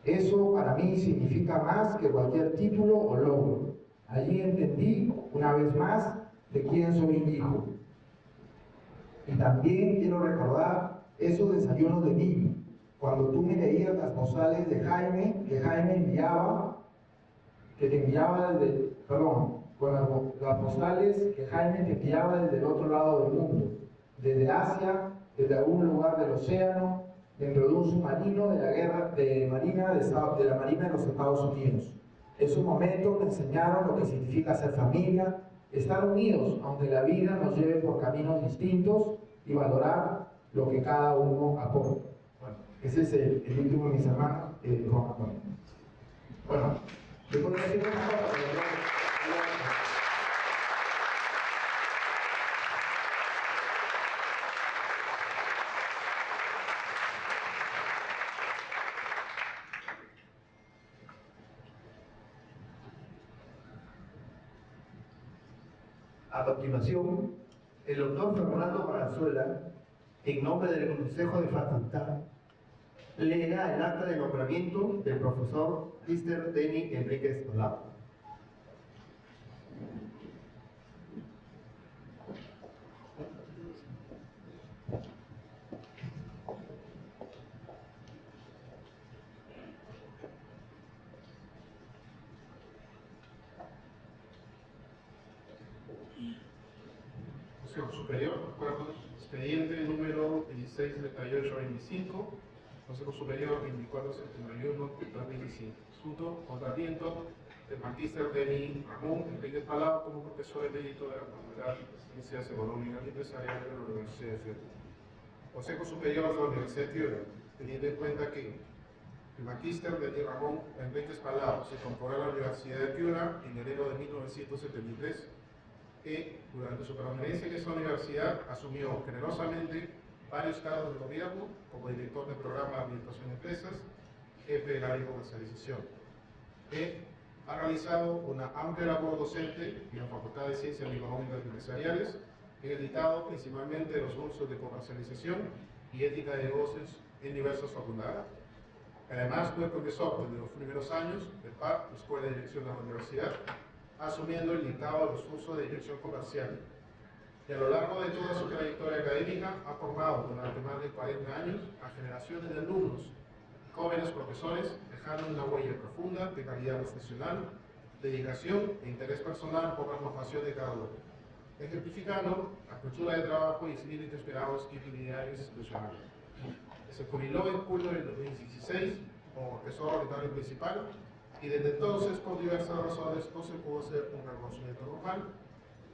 Eso para mí significa más que cualquier título o logro. Allí entendí, una vez más, de quién soy hijo. Y también quiero recordar esos desayunos de niño, cuando tú me leías las postales de Jaime, que Jaime enviaba, que te enviaba desde, con las postales que Jaime te enviaba desde el otro lado del mundo, desde Asia, desde algún lugar del océano, dentro de un submarino de la guerra de la Marina de los Estados Unidos. Esos momentos me enseñaron lo que significa ser familia, estar unidos, aunque la vida nos lleve por caminos distintos, y valorar lo que cada uno aporta. Bueno, ese es el último de mis hermanos, Juan Antonio. Bueno, yo podría decir una cosa, pero a continuación, el doctor Fernando Valenzuela, en nombre del Consejo de Facultad, leerá el acta de nombramiento del profesor Mr. Denny Enríquez Palau. Consejo Superior, acuerdo, expediente número 1638-25, Consejo Superior 2471-2015. Asunto, nombramiento del magíster Denny Ramón Enríquez Palau como profesor emérito de la Facultad de Ciencias Económicas y Empresariales de la Universidad de Piura. Consejo Superior de la Universidad de Piura, teniendo en cuenta que el magíster Denny Ramón Enríquez Palau se incorporó a la Universidad de Piura en enero de 1973, que durante su permanencia en esa universidad asumió generosamente varios cargos de gobierno como director del programa de Administración de Empresas, jefe del área de comercialización. Ha realizado una amplia labor docente en la Facultad de Ciencias Económicas y Empresariales, editado principalmente los cursos de comercialización y ética de negocios en diversas facultades. Además, fue profesor desde los primeros años del PAC, la Escuela de Dirección de la Universidad, asumiendo el dictado de los cursos de dirección comercial. Y a lo largo de toda su trayectoria académica ha formado durante más de 40 años a generaciones de alumnos, jóvenes profesores, dejando una huella profunda de calidad profesional, dedicación e interés personal por la formación de cada uno. ejemplificando la cultura de trabajo y espíritu esperados y ideales institucionales. Se jubiló en julio del 2016 como profesor ordinario principal y desde entonces, por diversas razones, no se pudo hacer un reconocimiento normal,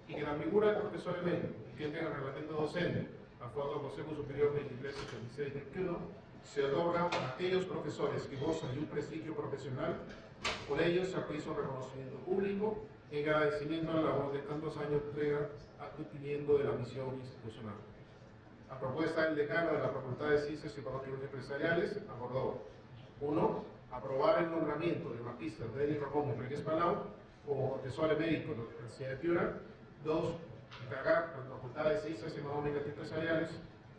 y que la figura del profesor emérito, que tiene el reglamento docente, acuerdo al Consejo Superior 2386-21, se otorga a aquellos profesores que gozan de un prestigio profesional. Por ello se aprecia un reconocimiento público en agradecimiento a la labor de tantos años de entrega adquiriendo de la misión institucional. La propuesta del decano de la Facultad de Ciencias Económicas y Empresariales abordó: 1. Aprobar el nombramiento del magíster Denny Ramón Enríquez Palau como profesor emérito de la Universidad de Piura. 2. Encargar a la Facultad de Ciencias Económicas y Empresariales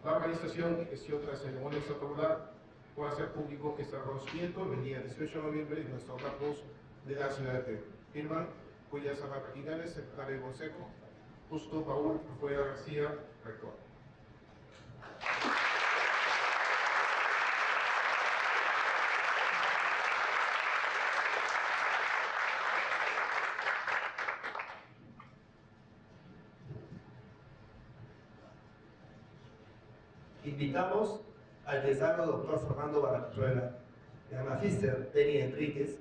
la organización y gestión de la ceremonia extraordinaria por hacer público este reconocimiento el día 18 de noviembre en nuestro campus de la ciudad de Piura. Firman Julia Zavala Quintales, secretario del Consejo; Justo Paul Fuera García, rector. Invitamos al decano doctor Fernando Valenzuela y al magíster Denny Enríquez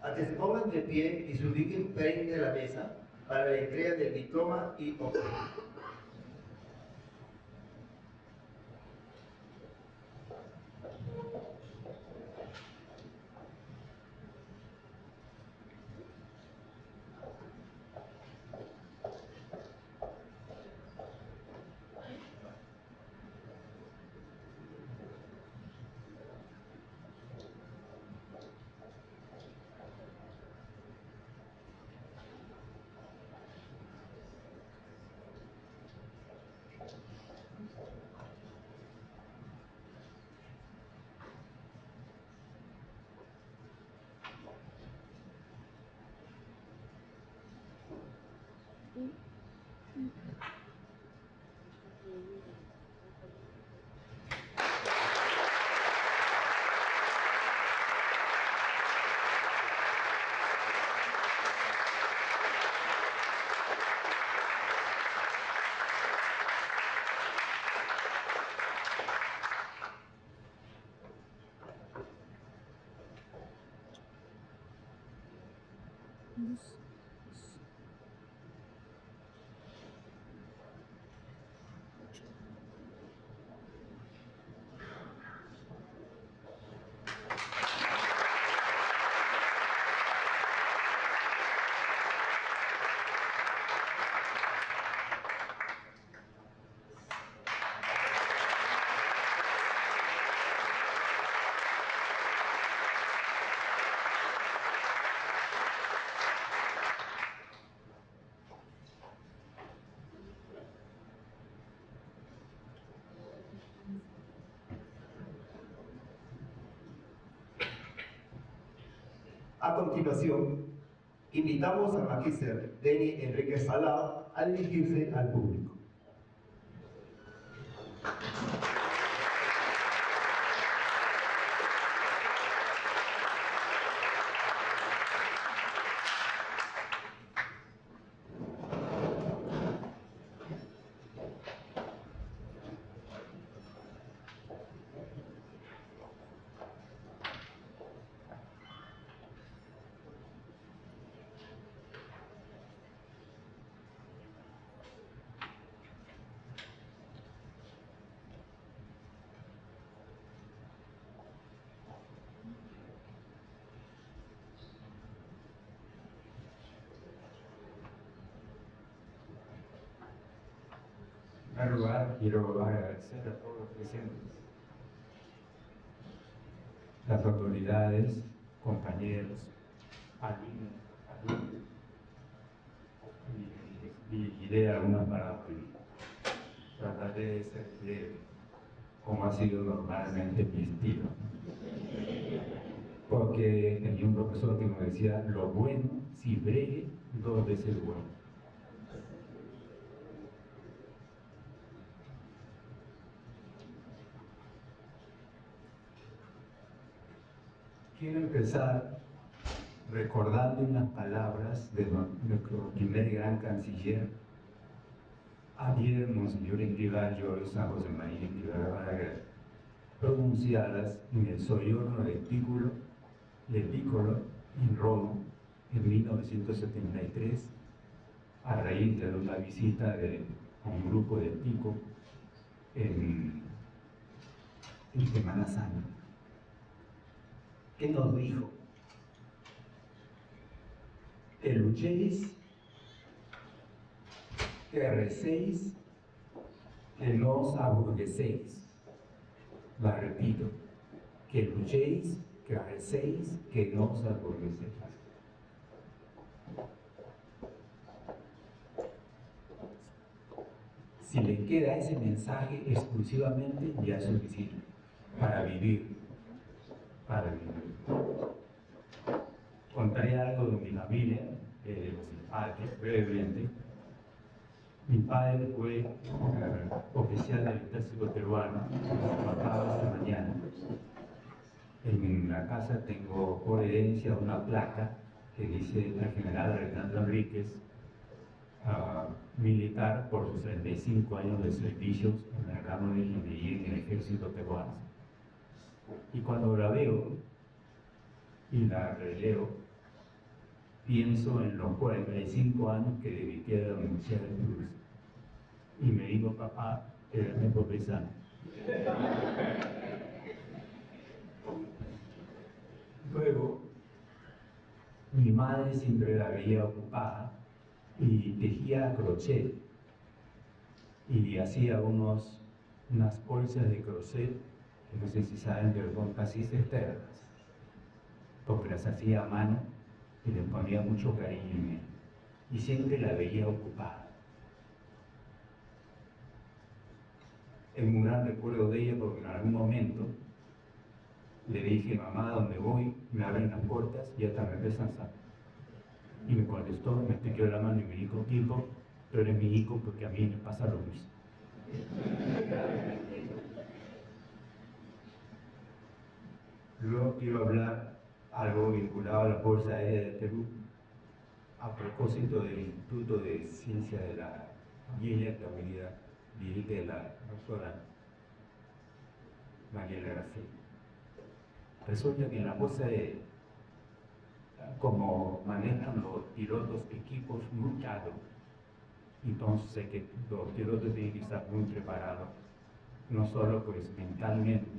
a que se pongan de pie y se ubiquen frente a la mesa para la entrega del diploma y objeto. A continuación, invitamos al magíster Denny Enríquez Palau a dirigirse al público. En primer lugar, quiero agradecer a todos los presentes, las autoridades, compañeros, alumnos, y dirigiré algunas palabras. Trataré de ser breve, como ha sido normalmente mi estilo. Porque tenía un profesor que me decía: lo bueno, si breve, 2 veces bueno. Quiero empezar recordando unas palabras de nuestro primer gran canciller, Ayer, Monseñor Escrivá, George San José María Escrivá Balaguer, pronunciadas en el Soyorno de Piccolo en Roma en 1973, a raíz de una visita de un grupo de Pico en Semana Santa. ¿Qué nos dijo? Que luchéis, que recéis, que no os aburgueséis. La repito, que luchéis, que recéis, que no os aburgueséis. Si le queda ese mensaje exclusivamente, ya es suficiente para vivir. Contaré algo de mi familia, brevemente. Mi padre fue oficial del ejército peruano, matado esta mañana. En la casa tengo por herencia una placa que dice al general Reinaldo Enríquez, militar por sus 35 años de servicios en el ramo de ingeniería en el ejército peruano. Y cuando la veo y la releo, pienso en los 45 años que dediqué a la Universidad de Toulouse. Y me digo, papá, eres mi pobreza. Luego, mi madre siempre la veía ocupada y tejía a crochet y hacía unas bolsas de crochet, que no sé si saben, pero son casi externas, porque las hacía a mano y le ponía mucho cariño en él, y siempre la veía ocupada. Es un gran recuerdo de ella porque en algún momento le dije, mamá, ¿dónde voy? Me abren las puertas y hasta me besan. Y me contestó, me extendió la mano y me dijo, tipo, tú eres mi hijo porque a mí me pasa lo mismo. Luego quiero hablar algo vinculado a la Fuerza Aérea de Perú, a propósito del Instituto de Ciencia de la Guía que dirige la doctora Mariela García. Resulta que en la Fuerza Aérea, como manejan los pilotos equipos muy caros, entonces que los pilotos tienen que estar muy preparados, no solo pues mentalmente,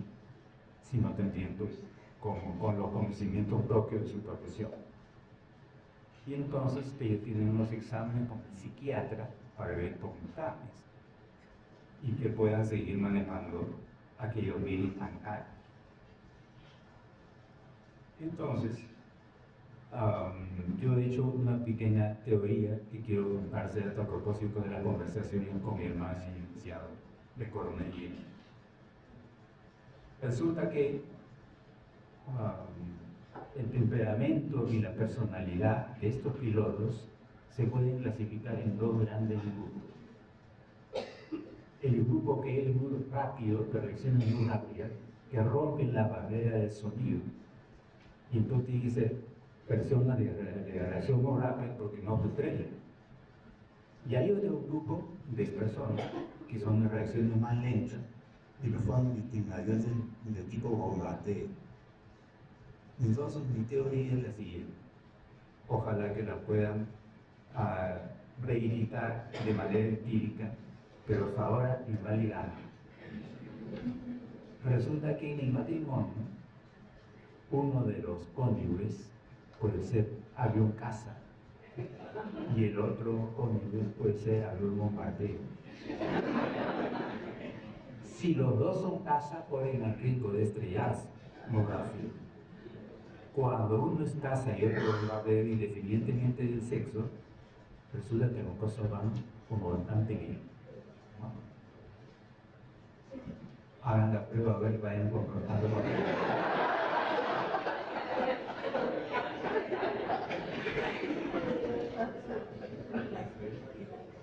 sino también pues, con los conocimientos propios de su profesión. Y entonces ellos tienen unos exámenes con el psiquiatra para ver puntajes y que puedan seguir manejando aquellos virus tan caros. Entonces, yo he hecho una pequeña teoría que quiero hacer a propósito de la conversación con mi hermano iniciado de coronel. Resulta que el temperamento y la personalidad de estos pilotos se pueden clasificar en dos grandes grupos. El grupo que es muy rápido, que reacciona muy rápido, que rompe la barrera del sonido. Y entonces tiene que ser personas de reacción muy rápida porque no te estrellan. Y hay otro grupo de personas que son de reacciones más lentas y lo forman aviones de tipo bombardeo. Entonces mi teoría es la siguiente: ojalá que la puedan reeditar de manera empírica, pero hasta ahora invalidada. Resulta que en el matrimonio uno de los cónyuges puede ser avión caza y el otro cónyuge puede ser avión bombardeo. Si los dos son caza, corren el riesgo de estrellarse muy rápido. Cuando uno es caza y otro bombardeo, independientemente del sexo, resulta que las cosas van como bastante bien. Hagan la prueba, a ver, vayan confrontando.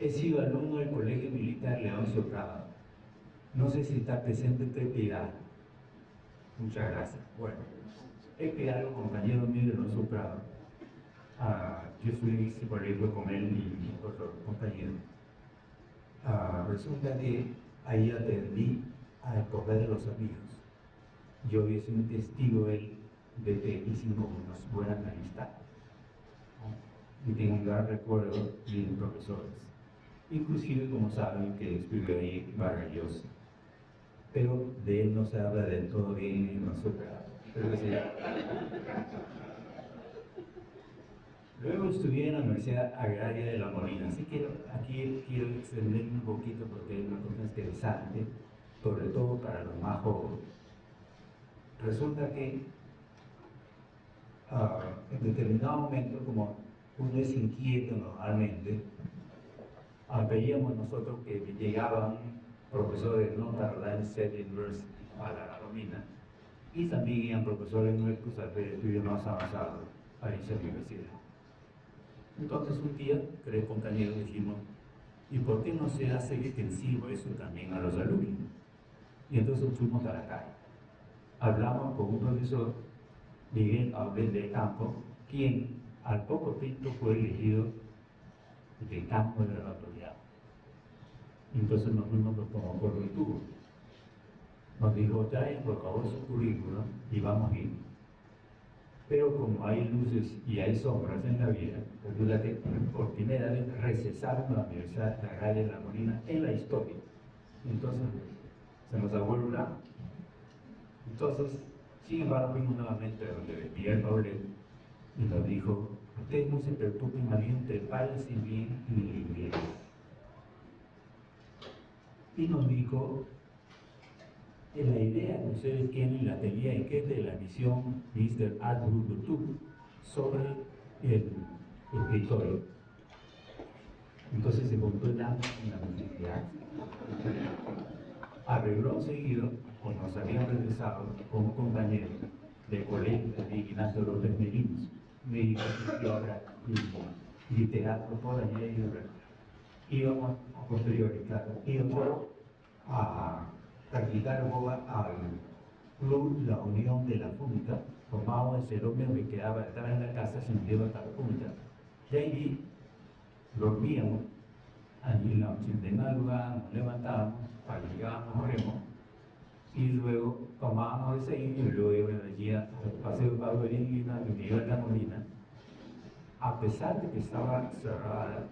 He sido alumno del Colegio Militar Leoncio Prado. No sé si está presente Piedad. Muchas gracias. Bueno, Piedad, compañero mío de Leoncio Prado. Yo estudié en ese colegio con él y otros compañeros. Resulta que ahí atendí a escoger a los amigos. Yo es un testigo él de que hicimos unas buenas amistades. Y tengo un gran recuerdo de los profesores. Inclusive, como saben, que estuve ahí maravilloso. Pero de él no se habla del todo bien en nosotros. Pero sí. Luego estudié en la Universidad Agraria de La Molina, así que aquí quiero extenderme un poquito porque es una cosa interesante, sobre todo para los más jóvenes. Resulta que en determinado momento, como uno es inquieto normalmente, veíamos nosotros que llegaban profesores de Notre Dame State University a La Molina y también eran profesores nuestros a hacer estudios más avanzados a esa universidad. Entonces un día, tres compañeros dijimos, ¿y por qué no se hace extensivo eso también a los alumnos? Y entonces fuimos a la calle. Hablamos con un profesor, Miguel Abel de Campo, quien al poco tiempo fue elegido decano de la autoridad. Entonces nos fuimos como por un tubo. Nos dijo, traigan por favor su currículum y vamos a ir. Pero como hay luces y hay sombras en la vida, resulta que por primera vez recesaron la Universidad Agraria de La Molina en la historia. Entonces se nos abueló un lado. Entonces, sin embargo, fuimos nuevamente a donde Miguel Paulet y nos dijo, ustedes no se preocupen, más bien prepárense bien y bien. Y nos dijo, la idea que ustedes tienen la tenían que es de la misión Mr. Arthur Dutu sobre el escritorio. Entonces se compró en la universidad. Arregló seguido, o nos habían regresado con un compañero de colegio de Ignacio López Merinos, médico y obra y literato por allá y obra. Íbamos a posteriori, claro, íbamos a practicar boga al club La Unión de la Punta, tomábamos ese hombre que quedaba detrás en la casa, se nos lleva hasta la punta. De ahí dormíamos, allí en la noche de madrugada nos levantábamos, llegábamos, oremos, y luego tomábamos ese y luego íbamos allí al Paseo Pablo Elín a la Universidad de La Molina. A pesar de que estaba cerrada,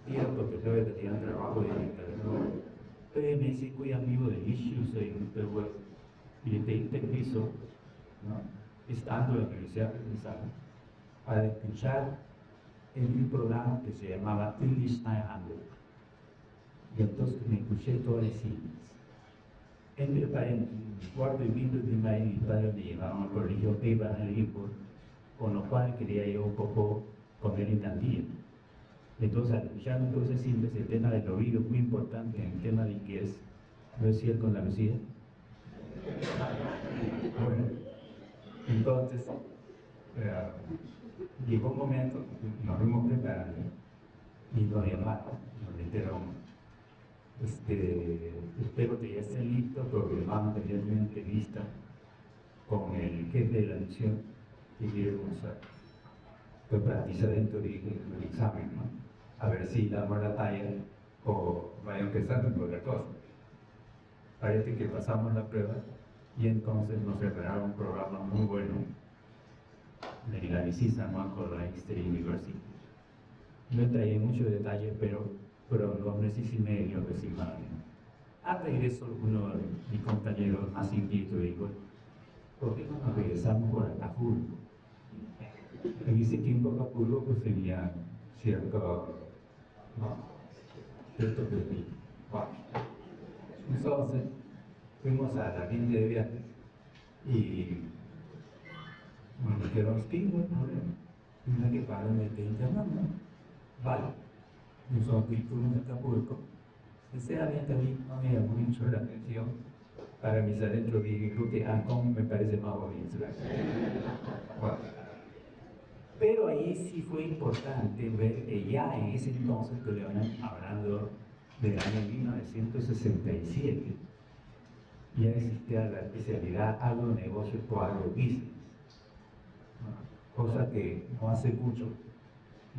y los profesores tenían trabajo de interno, PMS, cuyo amigo de issues en Perú, y de piso, ¿no? Estando en la Universidad Presencial, para escuchar en un programa que se llamaba English 900. Y entonces me escuché todas las citas. En el cuarto y quinto de primaria, mis padres me llevaban al colegio Peba en el Import, con lo cual quería yo un poco poner en cantilla. Entonces, al escuchar entonces siempre el tema del oído muy importante en el tema de inglés, ¿no es cierto con la Lucía? Bueno, entonces, llegó un momento, nos fuimos preparando y nos llamaron, nos dijeron, espero que ya estén listos porque vamos a tener una entrevista con el jefe de la misión que quiere comenzar. Pues practicar dentro del examen, ¿no? A ver si damos la talla o vaya empezando con otra cosa. Parece que pasamos la prueba y entonces nos prepararon un programa muy bueno de la visita con la State University. No traía muchos detalles, pero los meses y medio que se imaginan. A regreso, uno de mis compañeros más inquietos dijo, ¿por qué no nos regresamos por Acapulco? En ese tiempo Acapulco pues tenía cierto perfil. Bueno. Entonces, fuimos a la agencia de viajes y nos dijeron, sí, no hay problema. Una que pagan de 30 ¿no? Vale. Nosotros fuimos a Acapulco. Sinceramente a mí no me llamó mucho la atención. Para mis adentros dije que Ancón me parece más bonito. Bueno. Pero ahí sí fue importante ver que ya en ese entonces, que le van hablando del año 1967, ya existía la especialidad agronegocio o agrobusiness, cosa que no hace mucho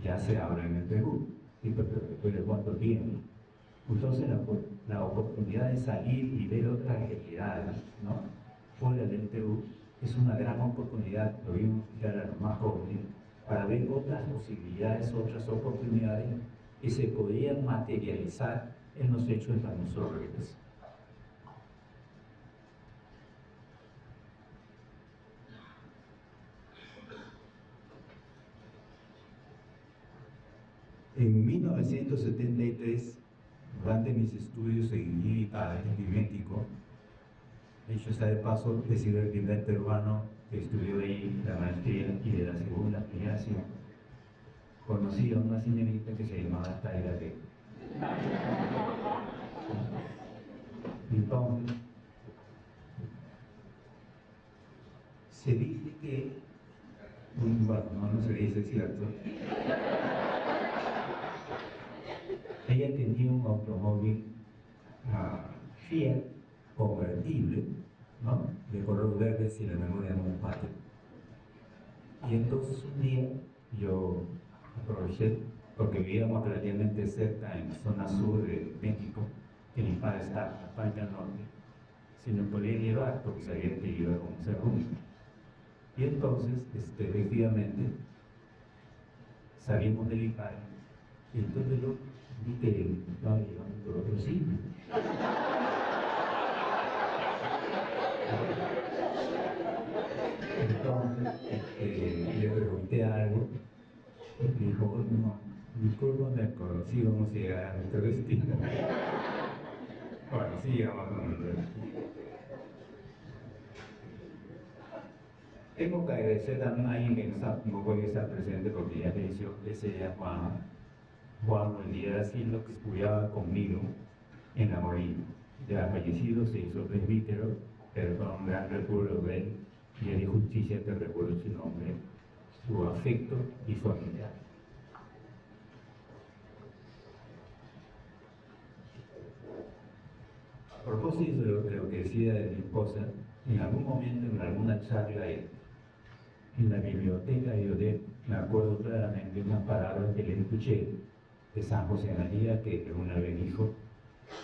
ya se habla en el Perú, y pero después de cuánto tiempo. Entonces la oportunidad de salir y ver otras realidades, ¿no?, fuera del TU, es una gran oportunidad, lo vimos ya a los más jóvenes, para ver otras posibilidades, otras oportunidades que se podían materializar en los hechos de nosotros. En 1973, durante mis estudios en IPA, en México, dicho sea de paso, he sido el primer peruano que estudió ahí la maestría y de la segunda generación. Conocí a una señorita que se llamaba Taira B. Entonces, se dice que, bueno, no se dice, cierto, ella tenía un automóvil Fiat convertible, ¿no?, de color verde, si la memoria no me falla. Y entonces un día yo aproveché, porque vivíamos relativamente cerca en la zona sur de México, que mi padre está en la parte norte, si me podía llevar, porque sabía que iba a conocer rumbo. Y entonces, efectivamente, salimos del IPAE, y entonces yo vi que estaba llevando por otro sitio. Entonces, le pregunté algo, y dijo, no, discúlpame, pero sí vamos a llegar a nuestro destino. Bueno, sí llegamos a nuestro destino. Tengo que agradecer también a alguien que no puede estar presente porque ya falleció, ese era Juan Díaz Silva, que estudiaba conmigo en la Marina. Ya fallecido, se hizo presbítero, pero con un gran recuerdo de él, y de justicia te recuerdo su nombre, su afecto y su amistad. A propósito de lo que decía de mi esposa, en algún momento, en alguna charla en la biblioteca de Iodet, me acuerdo claramente de unas palabras que le escuché de San José María, que una vez dijo: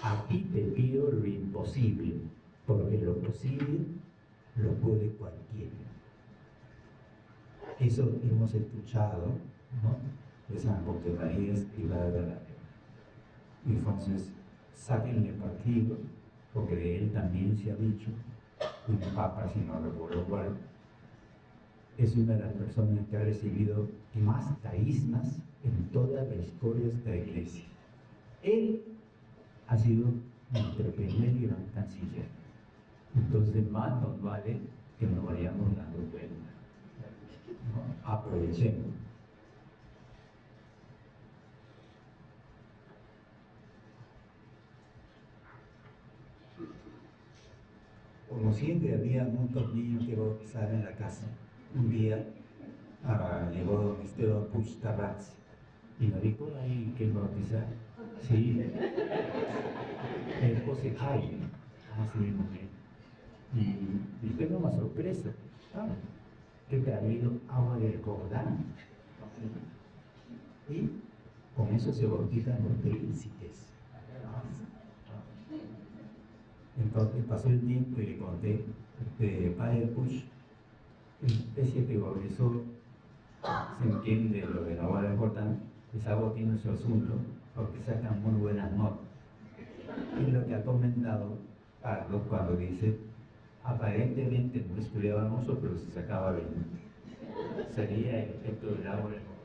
aquí te pido lo imposible, porque lo posible lo puede cualquiera. Eso hemos escuchado, ¿no?, de San José María Escrivá. Entonces, sáquenle partido, porque de él también se ha dicho, un papa, si no recuerdo cuál, es una de las personas que ha recibido más carismas en toda la historia de esta iglesia. Él ha sido nuestro primer y gran canciller. Entonces, más nos vale que nos vayamos dando cuenta, ¿no? Aprovechemos. Como siempre, había muchos niños que bautizaban en la casa. Un día llegó don Esteban Puig Tarraz y me dijo: ¿hay que bautizar? Sí. José Jaime, así mismo. Y tengo una sorpresa, ¿sabes? Que te ha habido agua del Jordán. Y con eso se bautizan los príncipes. Entonces pasó el tiempo y le conté, padre Puig, especie que bautizó, se entiende lo de la agua del Jordán, es algo que tiene su asunto, porque sacan muy buenas notas. Y lo que ha comentado Carlos cuando dice: aparentemente no estudiábamos, pero se sacaba bien. Sería el efecto del agua del Jordán.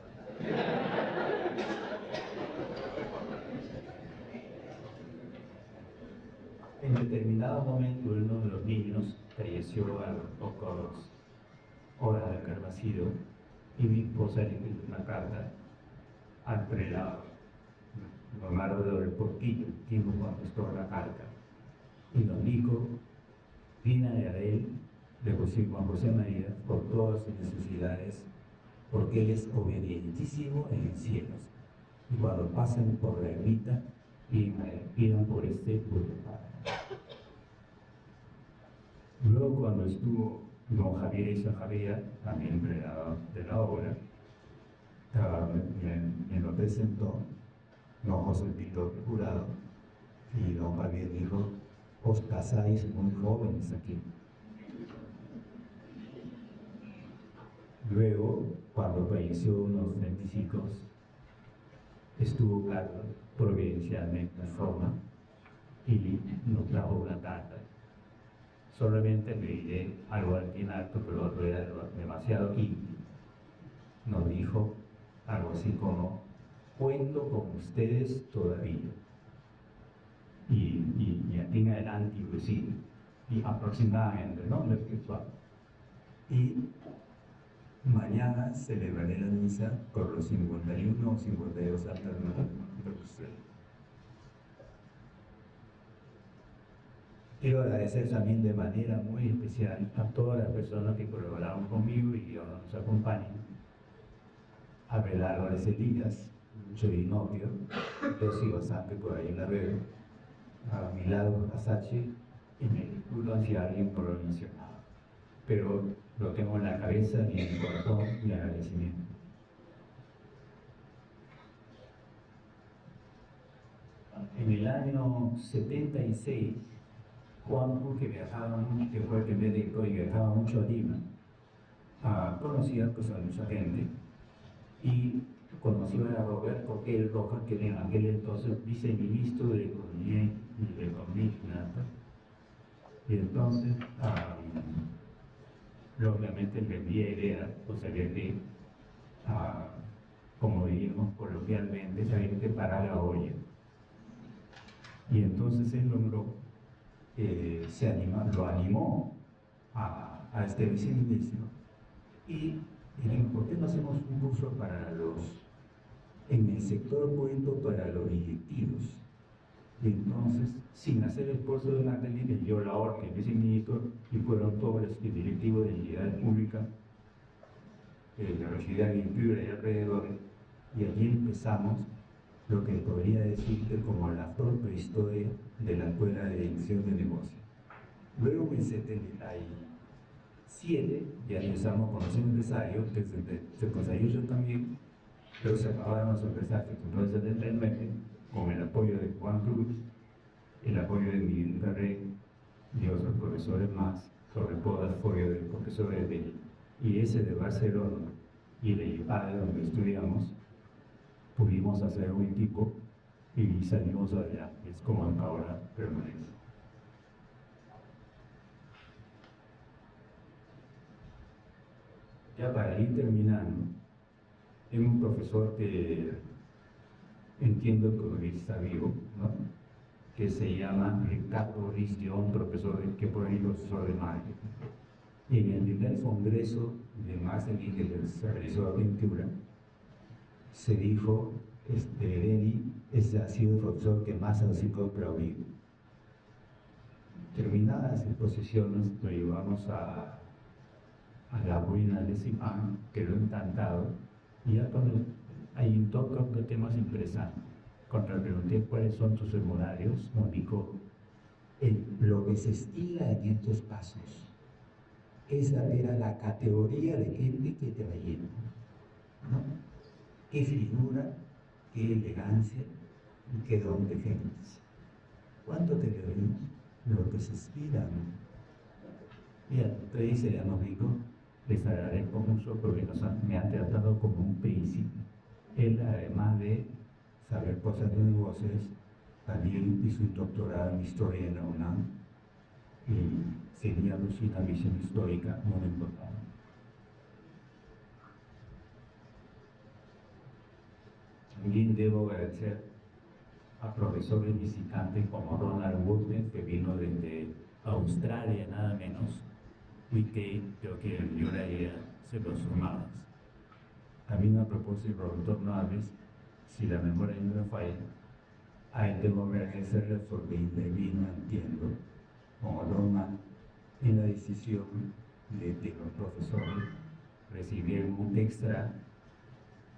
En determinado momento, uno de los niños falleció a las pocas horas de haber nacido, y mi esposa le escribió una carta al prelado, Romano del Portillo, quien contestó la carta. Y don Nico vino a él, le pusimos a José María por todas sus necesidades, porque él es obedientísimo en los cielos. Y cuando pasen por la ermita, pidan por este pueblo. Luego, cuando estuvo don Javier Echavarría, también prelado de la obra, me lo presentó don José Pintor Jurado, Y don Javier dijo, os casáis muy jóvenes aquí. Luego, cuando falleció unos 25, estuvo Carlos providencialmente en Roma y nos trajo una carta. Solamente le diré algo al final, pero era demasiado íntimo. Nos dijo algo así como, cuento con ustedes todavía. Y aquí en adelante, pues sí, y aproximadamente, ¿no? Y mañana celebraré la misa por los 51 o 52 años de usted. Quiero agradecer también de manera muy especial a todas las personas que colaboraron conmigo y ahora nos acompañan. A Belardo Álvarez Elías, Chorinopio, Rosy Basante, por ahí la veo, a Milagro Asachi, y me disculpo si alguien por lo mencionado. Pero lo tengo en la cabeza y en el corazón y agradecimiento. En el año 76, Juan, que viajaba mucho, que fue el que me dedicó y viajaba mucho a Lima, conocía pues, a mucha gente y conoció a Roberto L. Rojas, que en aquel entonces viceministro de Economía y de Finanzas. Y entonces, obviamente le envié ideas, pues había que, como diríamos coloquialmente, había que parar la olla. Y entonces él logró, lo animó a este viceministro y dijeron, ¿por qué no hacemos un curso para en el sector público para los directivos? Y entonces, sin hacer el esfuerzo de Natalie, le dio la orden al viceministro y fueron todos los directivos de entidades públicas de la ciudad de Piura y alrededor. Y allí empezamos lo que podría decirte como la propia historia de la Escuela de Dirección de Negocios. Luego en 77 ya empezamos con los empresarios, desde el 78 también, pero se acabaron los empresarios. Entonces en 79, con el apoyo de Juan Cruz, el apoyo de Miguel Ferrer y otros profesores más, sobre todo el apoyo de profesores de IES de Barcelona y de IPADE, donde estudiamos, pudimos hacer un equipo y salimos allá. Es como ahora permanece. Ya para ir terminando, tengo un profesor que entiendo que está vivo, ¿no? Que se llama Ricardo Ristión, que fue mi profesor de marketing. Y en el primer congreso de marketing que se realizó a Pintura, se dijo, Deni ha sido el profesor que más ha sido aplaudido. Terminadas las exposiciones, lo llevamos a la ruina de Simán, quedó encantado, y ya ahí toca temas interesantes. Cuando le pregunté cuáles son tus horarios, nos dijo, lo que se estila en estos pasos, esa era la categoría de gente que te va yendo, ¿no? Qué figura, qué elegancia y qué don de gentes. ¿Cuánto te le oímos? Lo que se inspira, ¿no? Y entonces se llama rico, les agradezco mucho porque me han tratado como un príncipe. Él, además de saber cosas de negocios, también hizo un doctorado en historia en la UNAM y sería una visión histórica muy importante. También debo agradecer a profesores visitantes como Ronald Woodman, que vino desde Australia, nada menos, y que creo que yo la idea se lo sumaba. También a propósito de retorno a Alves, si la memoria no me falla, ahí tengo que agradecerle porque intervino, entiendo, como Roma en la decisión de los profesores recibir un extra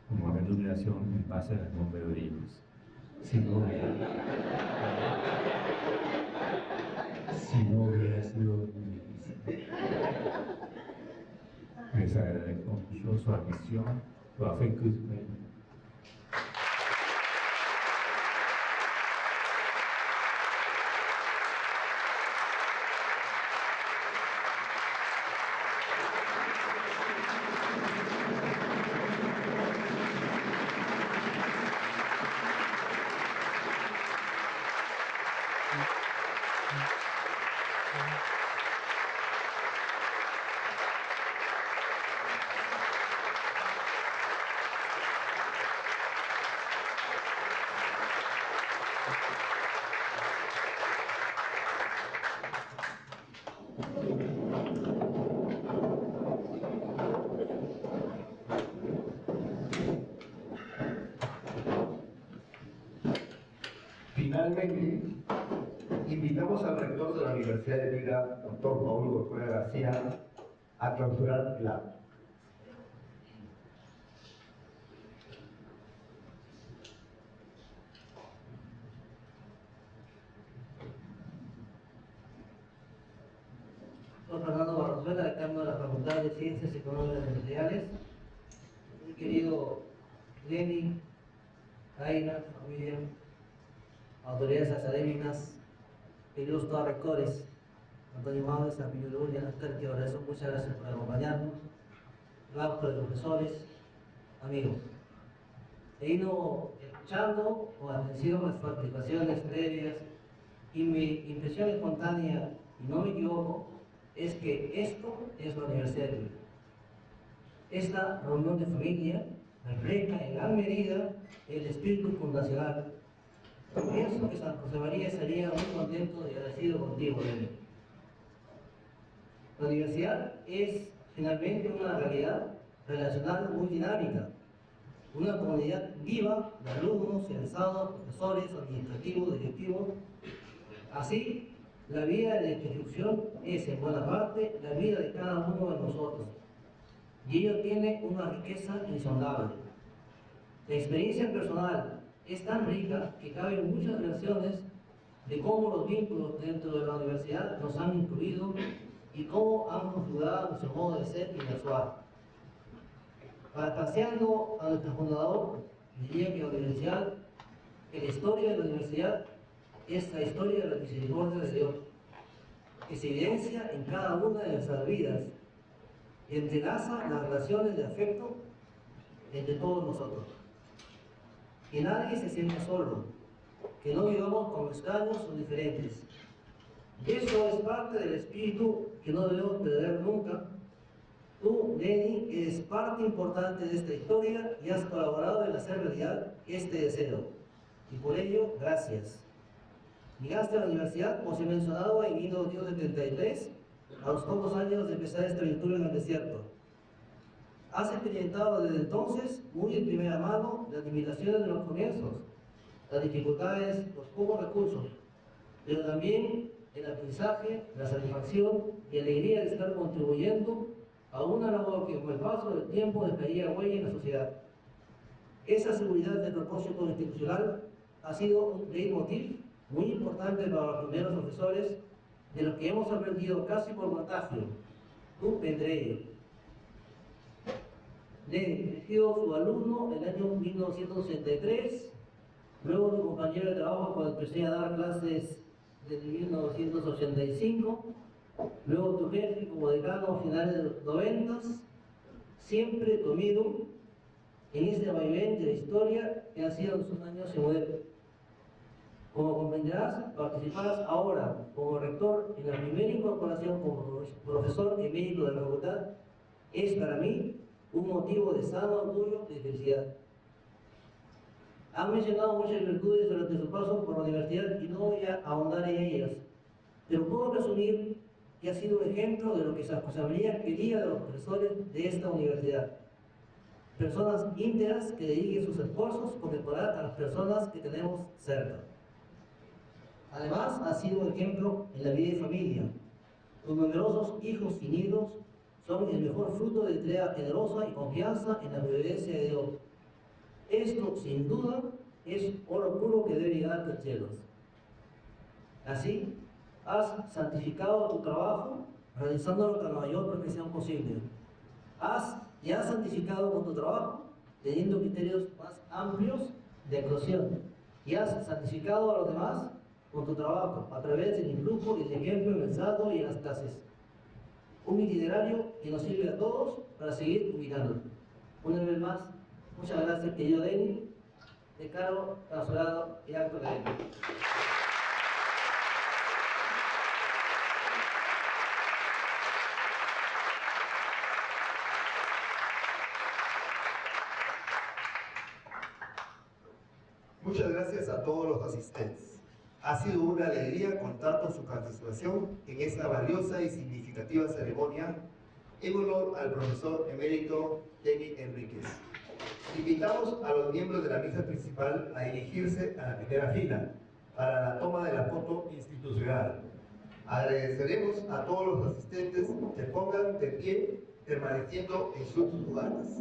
como remuneración en base al número de ellos. Si no hubiera sido muy difícil. Les agradezco mucho su atención, su afecto y su cariño. Finalmente, invitamos al rector de la Universidad de Piura, doctor Paulo Corcuera García, a clausurar el acto. Soy Fernando Barrozuela, decano de la Facultad de Ciencias Económicas y Empresariales. Mi querido Lenny, Aina, familia, autoridades académicas, queridos todos rectores, Antonio Maures, Apillo y Anaster, que ahora son, muchas gracias por acompañarnos, claustro de profesores, amigos. He ido escuchando con atención las participaciones previas y mi impresión espontánea, y no me equivoco, es que esto es la Universidad de Piura. Esta reunión de familia refleja en gran medida el espíritu fundacional. Pienso que San José María estaría muy contento y agradecido contigo, Lenny. La universidad es finalmente una realidad relacional muy dinámica, una comunidad viva de alumnos, egresados, profesores, administrativos, directivos. Así, la vida de la institución es en buena parte la vida de cada uno de nosotros, y ello tiene una riqueza insondable. La experiencia personal es tan rica que caben muchas versiones de cómo los vínculos dentro de la universidad nos han influido y cómo han configurado nuestro modo de ser y de actuar. Parafraseando a nuestro fundador, diría que la historia de la universidad es la historia de la misericordia de Dios, que se evidencia en cada una de nuestras vidas y entrelaza las relaciones de afecto entre todos nosotros. Que nadie se sienta solo, que no vivamos como extraños o diferentes. Y eso es parte del espíritu que no debemos perder nunca. Tú, Lenny, eres parte importante de esta historia y has colaborado en hacer realidad este deseo. Y por ello, gracias. Llegaste a la universidad, como se ha mencionado, en 1973, a los pocos años de empezar esta aventura en el desierto. Has experimentado desde entonces, muy en primera mano, las limitaciones de los comienzos, las dificultades, los pocos recursos, pero también el aprendizaje, la satisfacción y alegría de estar contribuyendo a una labor que con el paso del tiempo dejaría huella en la sociedad. Esa seguridad de propósito institucional ha sido un leitmotiv muy importante para los primeros profesores, de los que hemos aprendido casi por contagio, tú entre ellos. Lenny, he sido su alumno en el año 1963, luego tu compañero de trabajo cuando empecé a dar clases desde 1985, luego tu jefe como decano a finales de los 90, siempre comido en este vaivén de la historia que han sido sus años en modelo. Como comprenderás, participarás ahora como rector en la primera incorporación como profesor emérito de la facultad es para mí un motivo de sano orgullo y de felicidad. Han mencionado muchas virtudes durante su paso por la universidad y no voy a ahondar en ellas, pero puedo presumir que ha sido un ejemplo de lo que San José María quería de los profesores de esta universidad. Personas íntegras que dediquen sus esfuerzos por mejorar a las personas que tenemos cerca. Además, ha sido un ejemplo en la vida de familia. Sus numerosos hijos y nietos son el mejor fruto de entrega generosa y confianza en la providencia de Dios. Esto, sin duda, es oro puro que debe llegar a los cielos. Así, has santificado tu trabajo, realizándolo con la mayor perfección posible. Y has santificado con tu trabajo, teniendo criterios más amplios de actuación. Y has santificado a los demás con tu trabajo, a través del influjo y el ejemplo en el saldo y en las clases. Un itinerario que nos sirve a todos para seguir ubicándonos. Una vez más, muchas gracias, querido Lenny, decano, clausurado y acto académico. Muchas gracias a todos los asistentes. Ha sido una alegría contar con su participación en esta valiosa y significativa ceremonia en honor al profesor emérito Lenny Enríquez. Invitamos a los miembros de la mesa principal a dirigirse a la primera fila para la toma de la foto institucional. Agradeceremos a todos los asistentes que pongan de pie permaneciendo en sus lugares.